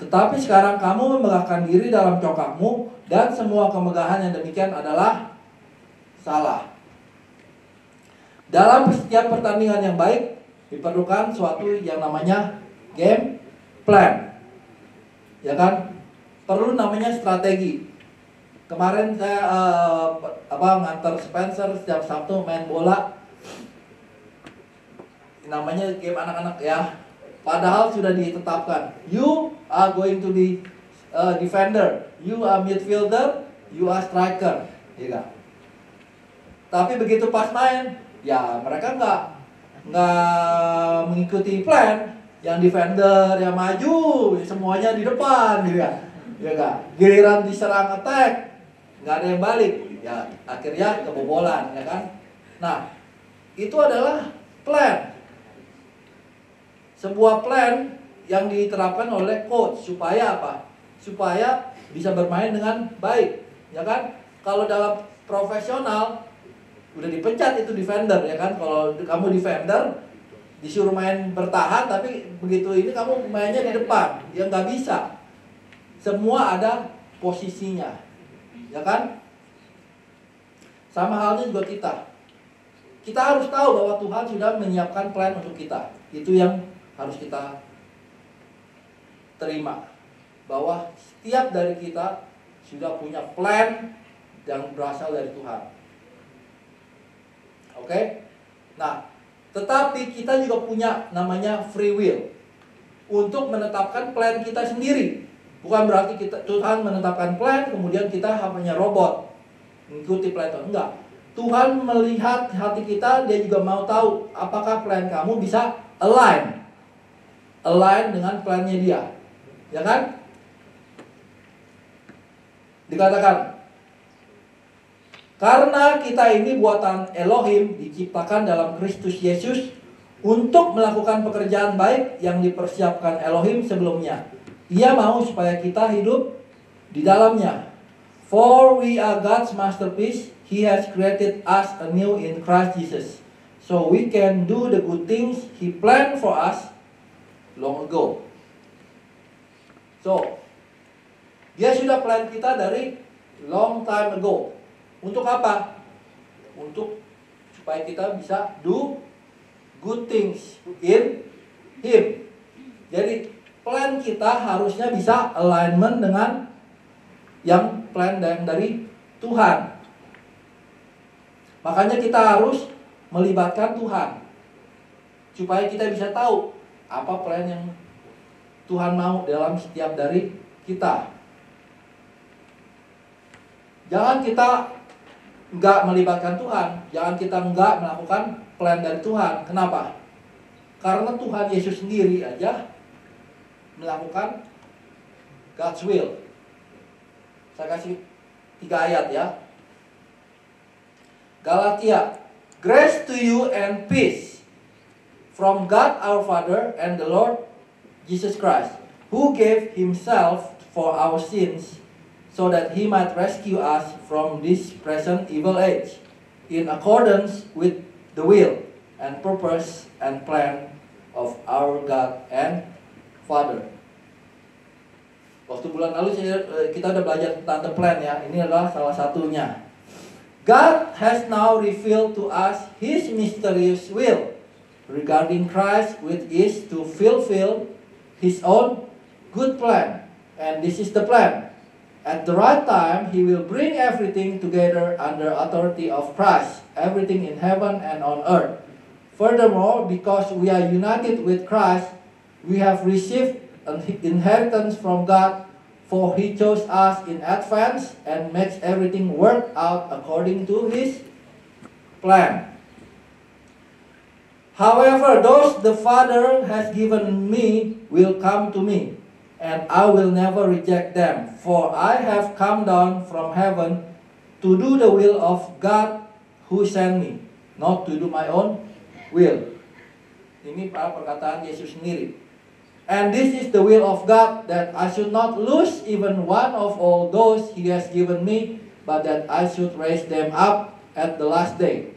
Speaker 6: Tetapi sekarang kamu memegahkan diri dalam congkakmu, dan semua kemegahan yang demikian adalah salah. Dalam setiap pertandingan yang baik, diperlukan suatu yang namanya game plan. Ya kan? Perlu namanya strategi. Kemarin saya ngantar Spencer setiap Sabtu main bola. Namanya game anak-anak ya. Padahal sudah ditetapkan. You are going to be defender, you are midfielder, you are striker, ya kan? Tapi begitu pas main, ya mereka nggak mengikuti plan. Yang defender yang maju, semuanya di depan, ya kan? Giliran diserang attack, nggak ada yang balik, ya akhirnya kebobolan, ya kan? Nah, itu adalah plan. Sebuah plan yang diterapkan oleh coach supaya apa? Supaya bisa bermain dengan baik, ya kan? Kalau dalam profesional udah dipecat itu defender, ya kan? Kalau kamu defender disuruh main bertahan, tapi begitu ini kamu mainnya di depan, ya nggak bisa. Semua ada posisinya, ya kan? Sama halnya juga kita. Kita harus tahu bahwa Tuhan sudah menyiapkan plan untuk kita. Itu yang harus kita terima, bahwa setiap dari kita sudah punya plan yang berasal dari Tuhan. Oke? Nah, tetapi kita juga punya namanya free will untuk menetapkan plan kita sendiri. Bukan berarti Tuhan menetapkan plan kemudian kita hanya robot mengikuti plan itu. Enggak. Tuhan melihat hati kita, dia juga mau tahu apakah plan kamu bisa align dengan plannya dia, ya kan? Dikatakan, karena kita ini buatan Elohim, diciptakan dalam Kristus Yesus untuk melakukan pekerjaan baik yang dipersiapkan Elohim sebelumnya. Ia mau supaya kita hidup di dalamnya. For we are God's masterpiece. He has created us anew in Christ Jesus, so we can do the good things He planned for us long ago. So, dia sudah plan kita dari long time ago. Untuk apa? Untuk supaya kita bisa do good things in Him. Jadi plan kita harusnya bisa alignment dengan yang plan yang dari Tuhan. Makanya kita harus melibatkan Tuhan supaya kita bisa tahu apa plan yang Tuhan mau dalam setiap dari kita. Jangan kita nggak melibatkan Tuhan, jangan kita nggak melakukan plan dari Tuhan. Kenapa? Karena Tuhan Yesus sendiri aja melakukan God's will. Saya kasih 3 ayat ya. Galatia, grace to you and peace from God our Father and the Lord Jesus Christ, who gave himself for our sins, so that he might rescue us from this present evil age, in accordance with the will and purpose and plan of our God and Father. Waktu bulan lalu kita udah belajar tentang the plan ya. Ini adalah salah satunya. God has now revealed to us his mysterious will regarding Christ, which is to fulfill his own good plan. And this is the plan. At the right time, he will bring everything together under authority of Christ, everything in heaven and on earth. Furthermore, because we are united with Christ, we have received an inheritance from God, for he chose us in advance and makes everything work out according to his plan. However, those the Father has given me will come to me, and I will never reject them, for I have come down from heaven to do the will of God who sent me, not to do my own will. Ini perkataan Yesus sendiri. And this is the will of God, that I should not lose even one of all those he has given me, but that I should raise them up at the last day.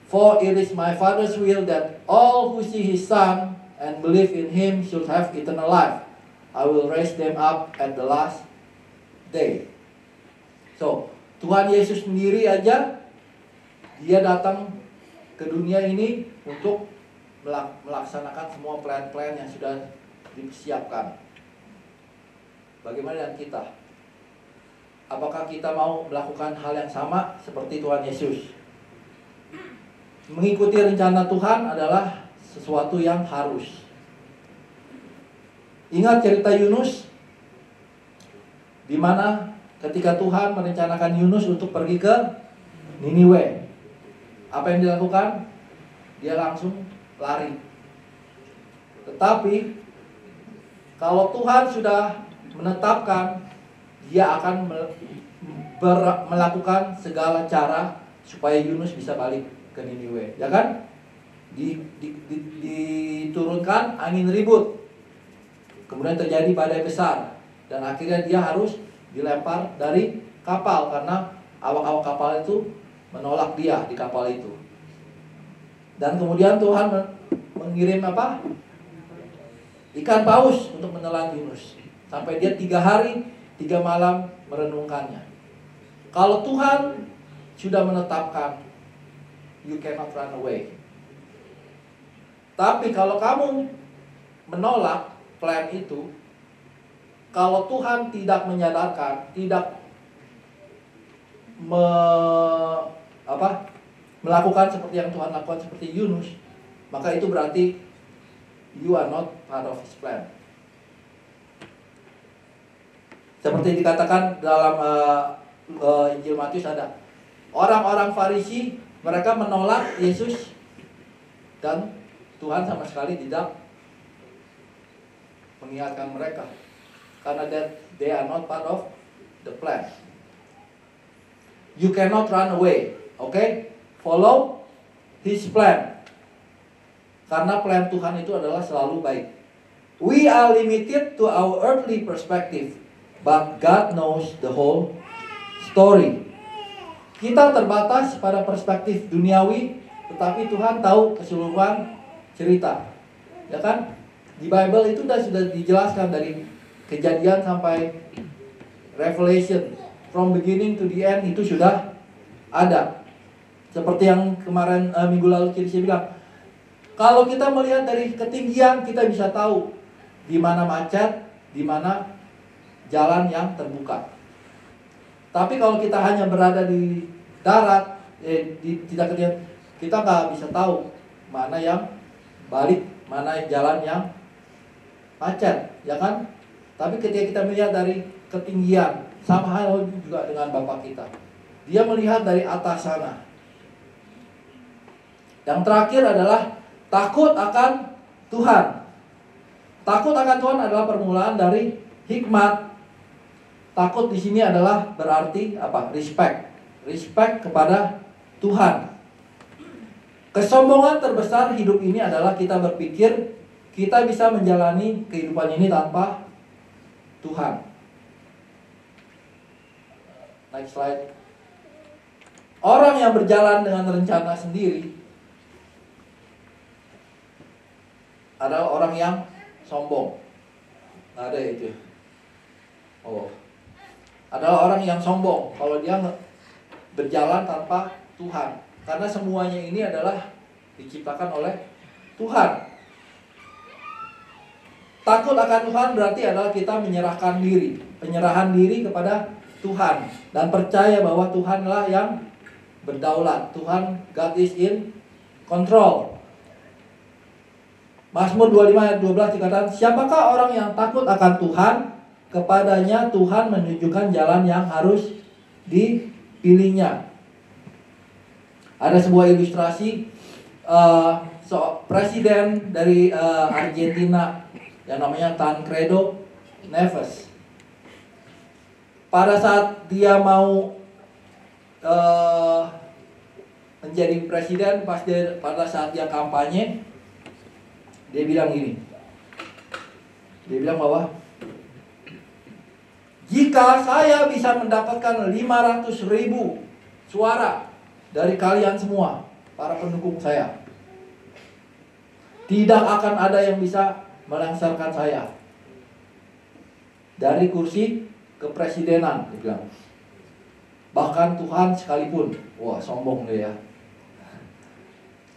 Speaker 6: For it is my Father's will that all who see his Son and believe in him should have eternal life. I will raise them up at the last day. So, Tuhan Yesus sendiri aja, dia datang ke dunia ini untuk melaksanakan semua plan-plan yang sudah disiapkan. Bagaimana dengan kita? Apakah kita mau melakukan hal yang sama seperti Tuhan Yesus? Mengikuti rencana Tuhan adalah sesuatu yang harus. Ingat cerita Yunus, di mana ketika Tuhan merencanakan Yunus untuk pergi ke Niniwe, apa yang dilakukan? Dia langsung lari. Tetapi kalau Tuhan sudah menetapkan, dia akan melakukan segala cara supaya Yunus bisa balik ke Niniwe, ya kan? Diturunkan angin ribut, kemudian terjadi badai besar, dan akhirnya dia harus dilempar dari kapal karena awak-awak kapal itu menolak dia di kapal itu. Dan kemudian Tuhan mengirim apa? Ikan paus untuk menelan Yunus, sampai dia 3 hari 3 malam merenungkannya. Kalau Tuhan sudah menetapkan, you cannot run away. Tapi kalau kamu menolak plan itu, kalau Tuhan tidak menyadarkan, tidak melakukan seperti yang Tuhan lakukan seperti Yunus, maka itu berarti you are not part of his plan. Seperti dikatakan dalam Injil Matius, ada orang-orang Farisi, mereka menolak Yesus, dan Tuhan sama sekali tidak mengingatkan mereka, karena they are not part of the plan. You cannot run away, okay? Follow his plan, karena plan Tuhan itu adalah selalu baik. We are limited to our earthly perspective, but God knows the whole story. Kita terbatas pada perspektif duniawi, tetapi Tuhan tahu keseluruhan cerita, ya kan? Di Bible itu sudah dijelaskan dari Kejadian sampai Revelation, from beginning to the end itu sudah ada. Seperti yang kemarin minggu lalu saya bilang, kalau kita melihat dari ketinggian, kita bisa tahu di mana macet, di mana jalan yang terbuka. Tapi kalau kita hanya berada di darat, kita nggak bisa tahu mana yang balik, mana jalan yang macet, ya kan? Tapi ketika kita melihat dari ketinggian, sama hal juga dengan Bapak kita. Dia melihat dari atas sana. Yang terakhir adalah takut akan Tuhan. Takut akan Tuhan adalah permulaan dari hikmat. Takut di sini adalah berarti apa? Respect. Respect kepada Tuhan. Kesombongan terbesar hidup ini adalah kita berpikir kita bisa menjalani kehidupan ini tanpa Tuhan. Next slide. Orang yang berjalan dengan rencana sendiri adalah orang yang sombong. Nggak ada itu. Oh, adalah orang yang sombong kalau dia berjalan tanpa Tuhan. Karena semuanya ini adalah diciptakan oleh Tuhan. Takut akan Tuhan berarti adalah kita menyerahkan diri, penyerahan diri kepada Tuhan dan percaya bahwa Tuhanlah yang berdaulat. Tuhan, God is in control. Mazmur 25 ayat 12 dikatakan, siapakah orang yang takut akan Tuhan? Kepadanya Tuhan menunjukkan jalan yang harus dipilihnya. Ada sebuah ilustrasi presiden dari Argentina yang namanya Tancredo Neves. Pada saat dia mau menjadi presiden, pada saat dia kampanye, dia bilang gini. Dia bilang bahwa jika saya bisa mendapatkan 500.000 suara dari kalian semua, para pendukung saya, tidak akan ada yang bisa melengsarkan saya dari kursi kepresidenan, dia bilang. Bahkan Tuhan sekalipun. Wah, sombong dia ya.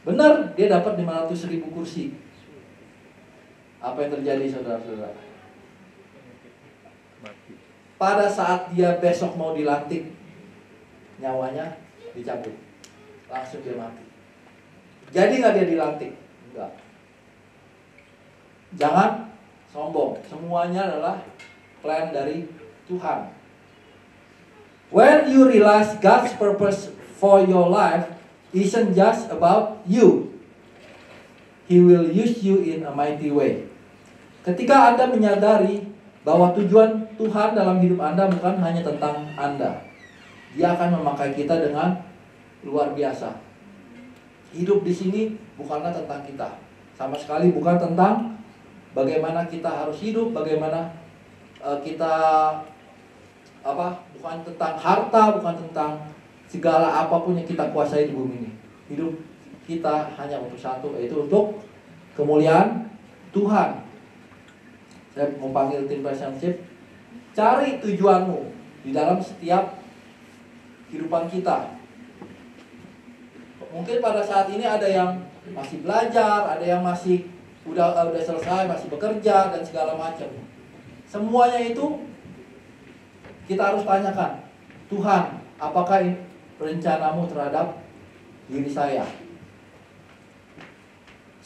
Speaker 6: Benar, dia dapat 500.000 kursi. Apa yang terjadi, saudara-saudara? Pada saat dia besok mau dilantik, nyawanya dicabut. Langsung dia mati. Jadi nggak dia dilantik? Enggak. Jangan sombong. Semuanya adalah plan dari Tuhan. When you realize God's purpose for your life isn't just about you, He will use you in a mighty way. Ketika Anda menyadari bahwa tujuan Tuhan dalam hidup Anda bukan hanya tentang Anda, Dia akan memakai kita dengan luar biasa. Hidup di sini bukanlah tentang kita, sama sekali bukan tentang bagaimana kita harus hidup, bagaimana kita bukan tentang harta, bukan tentang segala apapun yang kita kuasai di bumi ini. Hidup kita hanya untuk satu, yaitu untuk kemuliaan Tuhan. Saya mau panggil tim relationship. Cari tujuanmu di dalam setiap kehidupan kita. Mungkin pada saat ini ada yang masih belajar, ada yang masih udah selesai, masih bekerja dan segala macam. Semuanya itu kita harus tanyakan, Tuhan, apakah rencanamu terhadap diri saya?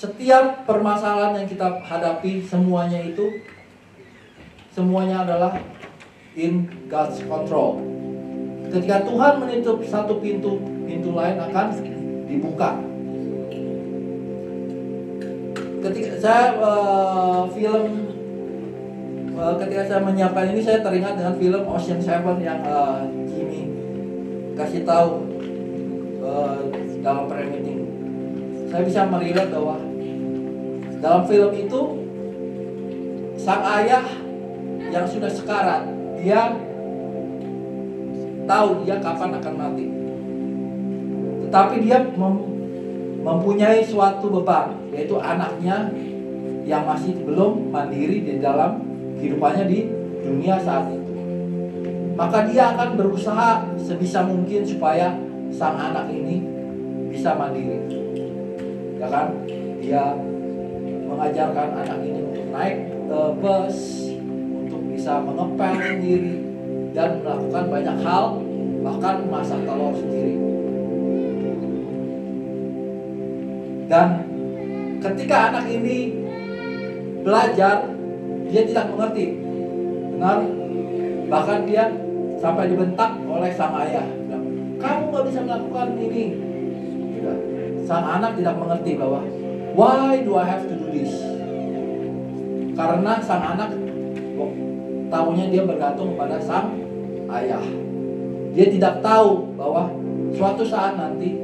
Speaker 6: Setiap permasalahan yang kita hadapi, semuanya adalah in God's control. Ketika Tuhan menutup satu pintu, pintu lain akan dibuka. Ketika saya ketika saya menyiapkan ini, saya teringat dengan film Ocean Seven yang Jimmy kasih tahu dalam pre-meeting. Saya bisa melihat bahwa dalam film itu sang ayah yang sudah sekarat, dia tahu dia kapan akan mati. Tetapi dia mempunyai suatu beban, yaitu anaknya yang masih belum mandiri di dalam kehidupannya di dunia saat itu. Maka dia akan berusaha sebisa mungkin supaya sang anak ini bisa mandiri. Ya kan? Dia mengajarkan anak ini untuk naik bus, untuk bisa mengepel sendiri dan melakukan banyak hal, bahkan masak telur sendiri. Dan ketika anak ini belajar, dia tidak mengerti. Benar? Bahkan dia sampai dibentak oleh sang ayah. Kamu gak bisa melakukan ini. Sang anak tidak mengerti bahwa why do I have to do this? Karena sang anak tahunya dia bergantung pada sang ayah. Dia tidak tahu bahwa suatu saat nanti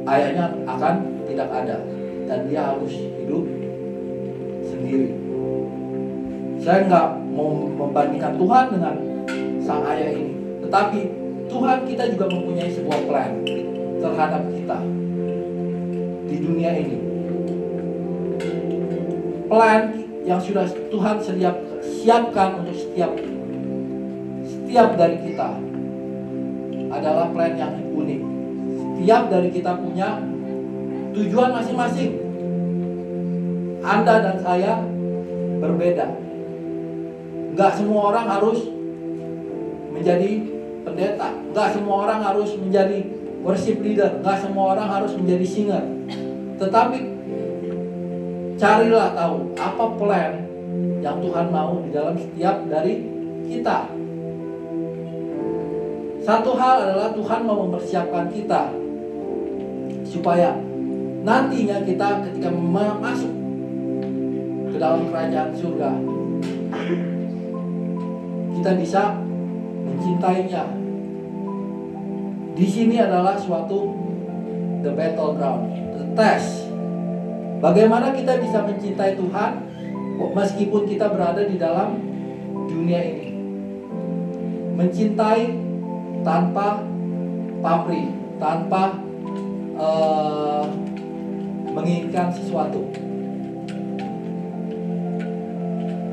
Speaker 6: ayahnya akan tidak ada dan dia harus hidup sendiri. Saya nggak mau membandingkan Tuhan dengan sang ayah ini, tetapi Tuhan kita juga mempunyai sebuah plan terhadap kita di dunia ini. Plan yang sudah Tuhan siapkan untuk setiap dari kita adalah plan yang unik. Setiap dari kita punya tujuan masing-masing. Anda dan saya berbeda. Gak semua orang harus menjadi pendeta. Gak semua orang harus menjadi worship leader. Gak semua orang harus menjadi singer. Tetapi carilah tahu apa plan yang Tuhan mau di dalam setiap dari kita. Satu hal adalah Tuhan mau mempersiapkan kita supaya nantinya kita ketika masuk ke dalam kerajaan surga, kita bisa mencintainya. Di sini adalah suatu the battleground, the test. Bagaimana kita bisa mencintai Tuhan meskipun kita berada di dalam dunia ini. Mencintai tanpa pamrih, tanpa menginginkan sesuatu.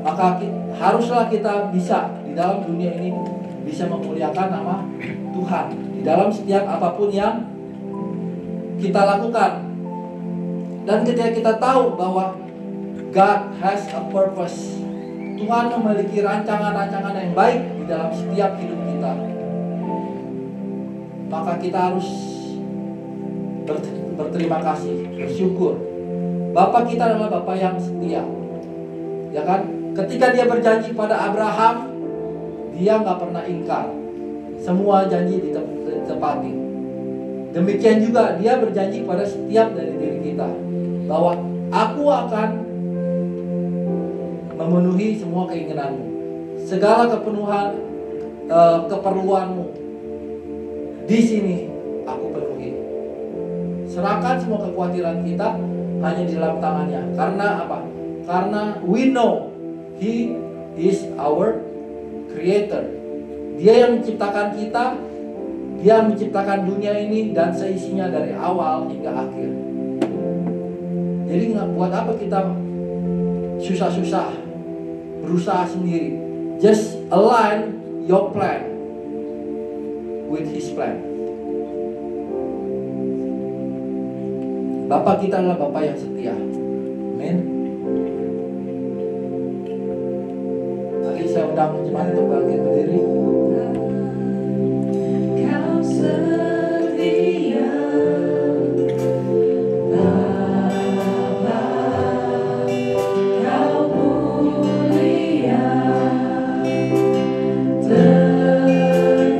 Speaker 6: Maka haruslah kita bisa di dalam dunia ini bisa memuliakan nama Tuhan di dalam setiap apapun yang kita lakukan. Dan ketika kita tahu bahwa God has a purpose, Tuhan memiliki rancangan-rancangan yang baik di dalam setiap hidup kita, maka kita harus berterima kasih, bersyukur. Bapa kita adalah Bapa yang setia, ya kan? Ketika dia berjanji pada Abraham, dia nggak pernah ingkar. Semua janji ditepati. Demikian juga dia berjanji pada setiap dari diri kita bahwa aku akan memenuhi semua keinginanmu, segala keperluanmu. Di sini aku penuhi. Serahkan semua kekhawatiran kita hanya di dalam tangannya. Karena apa? Karena we know He is our creator. Dia yang menciptakan kita. Dia menciptakan dunia ini dan seisinya dari awal hingga akhir. Jadi buat apa kita susah-susah berusaha sendiri? Just align your plan with His plan. Bapa kita adalah Bapa yang setia. Amin. Mari saya undang jemaat untuk bangkit berdiri.
Speaker 2: Kau setia, Bapa, Kau mulia,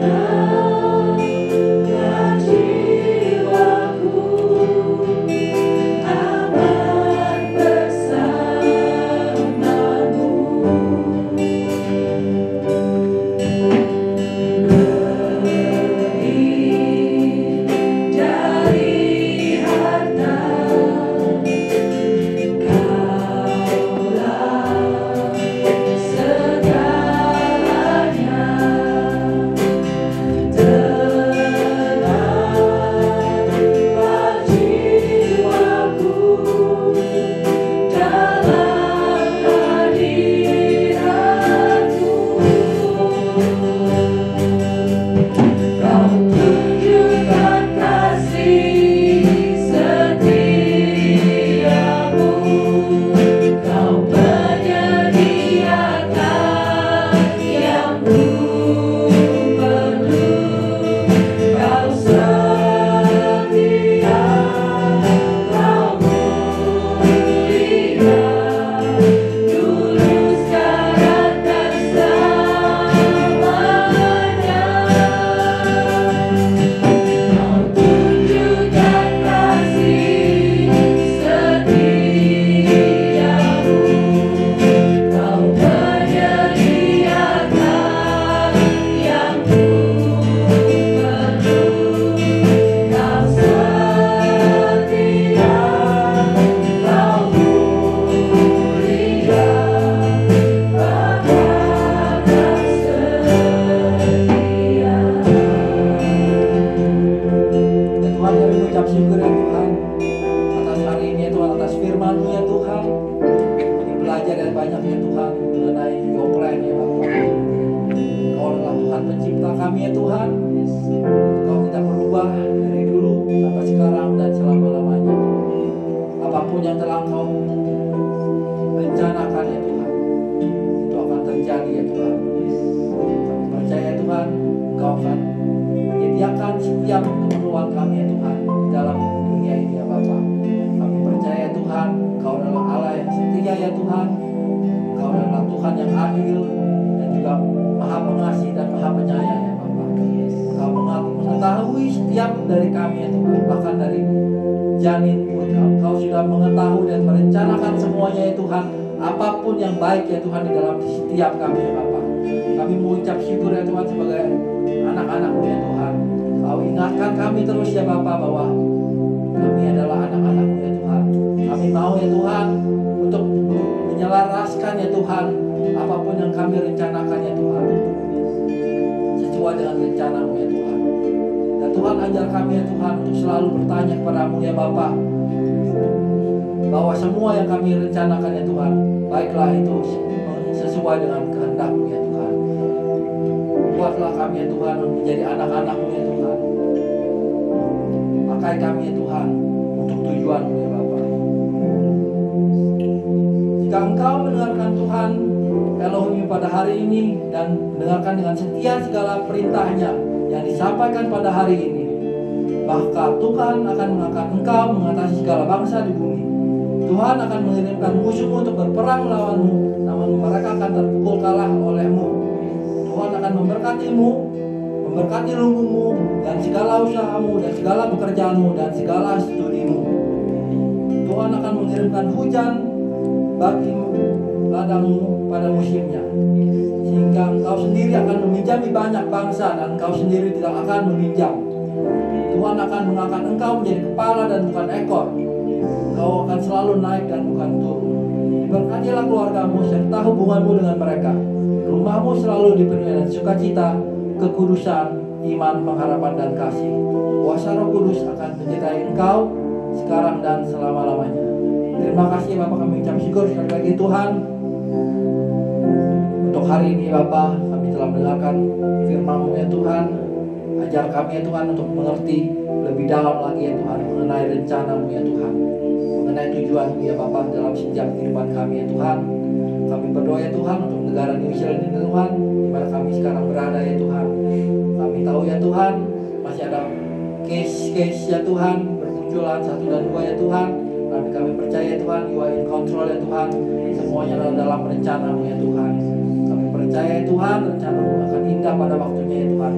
Speaker 2: tenanglah jiwaku, aman bersamamu.
Speaker 6: sediakan setiap keperluan kami ya Tuhan di dalam dunia ini ya Bapa. Kami percaya Tuhan, Kau adalah Allah yang setia ya Tuhan. Kau adalah Tuhan yang adil dan juga Maha Pengasih dan Maha Penyayang ya Bapa. Kau mengetahui setiap dari kami ya Tuhan, bahkan dari janin pun Kau sudah mengetahui dan merencanakan semuanya ya Tuhan. Apapun yang baik ya Tuhan di dalam setiap kami ya Bapa. Kami mengucap syukur ya Tuhan sebagai anak-anak-Mu ya Tuhan. Kau ingatkan kami terus ya Bapa bahwa kami adalah anak-anak-Mu ya Tuhan. Kami mau ya Tuhan untuk menyelaraskan ya Tuhan apapun yang kami rencanakan ya Tuhan, sesuai dengan rencana-Mu ya Tuhan. Dan Tuhan ajar kami ya Tuhan untuk selalu bertanya kepada-Mu ya Bapa, bahwa semua yang kami rencanakan ya Tuhan, baiklah itu sesuai dengan kehendak-Mu ya Tuhan. Buatlah kami ya Tuhan menjadi anak-anak-Mu ya Tuhan. Pakai kami ya Tuhan untuk tujuan-Mu ya Bapa. Jika Engkau mendengarkan Tuhan Elohim pada hari ini dan mendengarkan dengan setia segala perintahnya yang disampaikan pada hari ini, maka Tuhan akan mengangkat Engkau mengatasi segala bangsa di bumi. Tuhan akan mengirimkan musuhmu untuk berperang melawanmu, namun mereka akan terpukul kalah olehmu. Tuhan akan memberkatimu, memberkati lumbungmu dan segala usahamu dan segala pekerjaanmu dan segala studimu. Tuhan akan mengirimkan hujan bagi ladangmu pada musimnya, sehingga engkau sendiri akan meminjami banyak bangsa dan engkau sendiri tidak akan meminjam. Tuhan akan mengangkat engkau menjadi kepala dan bukan ekor. Engkau akan selalu naik dan bukan turun. Diberkatilah keluargamu serta hubunganmu dengan mereka. Rumahmu selalu dipenuhi dengan sukacita, kekudusan, iman, pengharapan, dan kasih. Kuasa Roh Kudus akan menyertai engkau sekarang dan selama-lamanya. Terima kasih Bapak, kami ucap syukur sekali lagi Tuhan. Untuk hari ini Bapak, kami telah mendengarkan firman-Mu ya Tuhan. Ajar kami ya Tuhan untuk mengerti lebih dalam lagi ya Tuhan mengenai rencana-Mu ya Tuhan, mengenai tujuan-Mu ya Bapak dalam setiap kehidupan kami ya Tuhan. Kami berdoa ya Tuhan untuk negara New Zealand ini Tuhan, di mana kami sekarang berada ya Tuhan. Kami tahu ya Tuhan masih ada case-case ya Tuhan bermunculan 1 dan 2 ya Tuhan. Tapi kami percaya Tuhan, You are in control ya Tuhan. Semuanya adalah dalam rencana-Mu ya Tuhan. Kami percaya Tuhan, rencana-Mu akan indah pada waktunya ya Tuhan.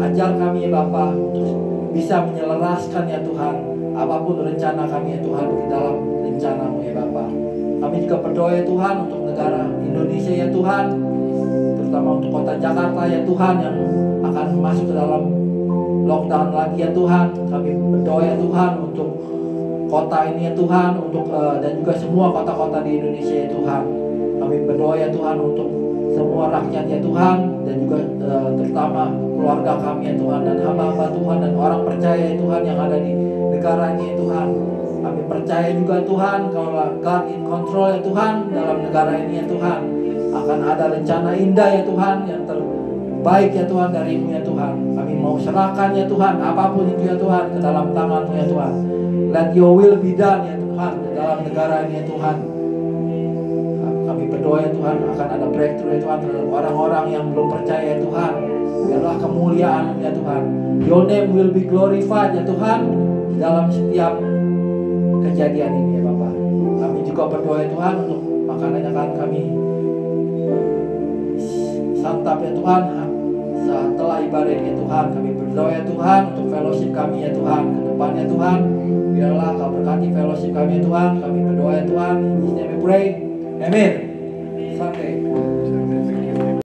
Speaker 6: Ajar kami ya Bapa untuk bisa menyelaraskan ya Tuhan apapun rencana kami ya Tuhan di dalam rencana-Mu ya Bapa. Kami juga berdoa ya Tuhan untuk negara Indonesia ya Tuhan, terutama untuk kota Jakarta ya Tuhan yang akan masuk ke dalam lockdown lagi ya Tuhan. Kami berdoa ya Tuhan untuk kota ini ya Tuhan, untuk dan juga semua kota-kota di Indonesia ya Tuhan. Kami berdoa ya Tuhan untuk semua rakyat ya Tuhan, dan juga terutama keluarga kami ya Tuhan, dan hamba-hamba Tuhan dan orang percaya ya Tuhan yang ada di negara ini ya Tuhan. Kami percaya juga Tuhan, Kaulah God in control ya Tuhan dalam negara ini ya Tuhan. Akan ada rencana indah ya Tuhan yang terbaik ya Tuhan dari-Mu ya Tuhan. Kami mau serahkan ya Tuhan apapun itu ya Tuhan ke dalam tangan-Mu ya Tuhan. Let Your will be done ya Tuhan dalam negara ini ya Tuhan. Kami berdoa ya Tuhan akan ada breakthrough ya Tuhan terhadap orang-orang yang belum percaya ya Tuhan. Biarlah kemuliaan ya Tuhan. Your name will be glorified ya Tuhan di dalam setiap kejadian ini ya Bapak. Kami juga berdoa ya Tuhan untuk makanan yang akan kami santap ya Tuhan setelah ibadah ya Tuhan. Kami berdoa ya Tuhan untuk fellowship kami ya Tuhan ke depan ya Tuhan. Biarlah Kau berkati fellowship kami ya Tuhan. Kami berdoa ya Tuhan. In His name we pray. Amen. Sampai.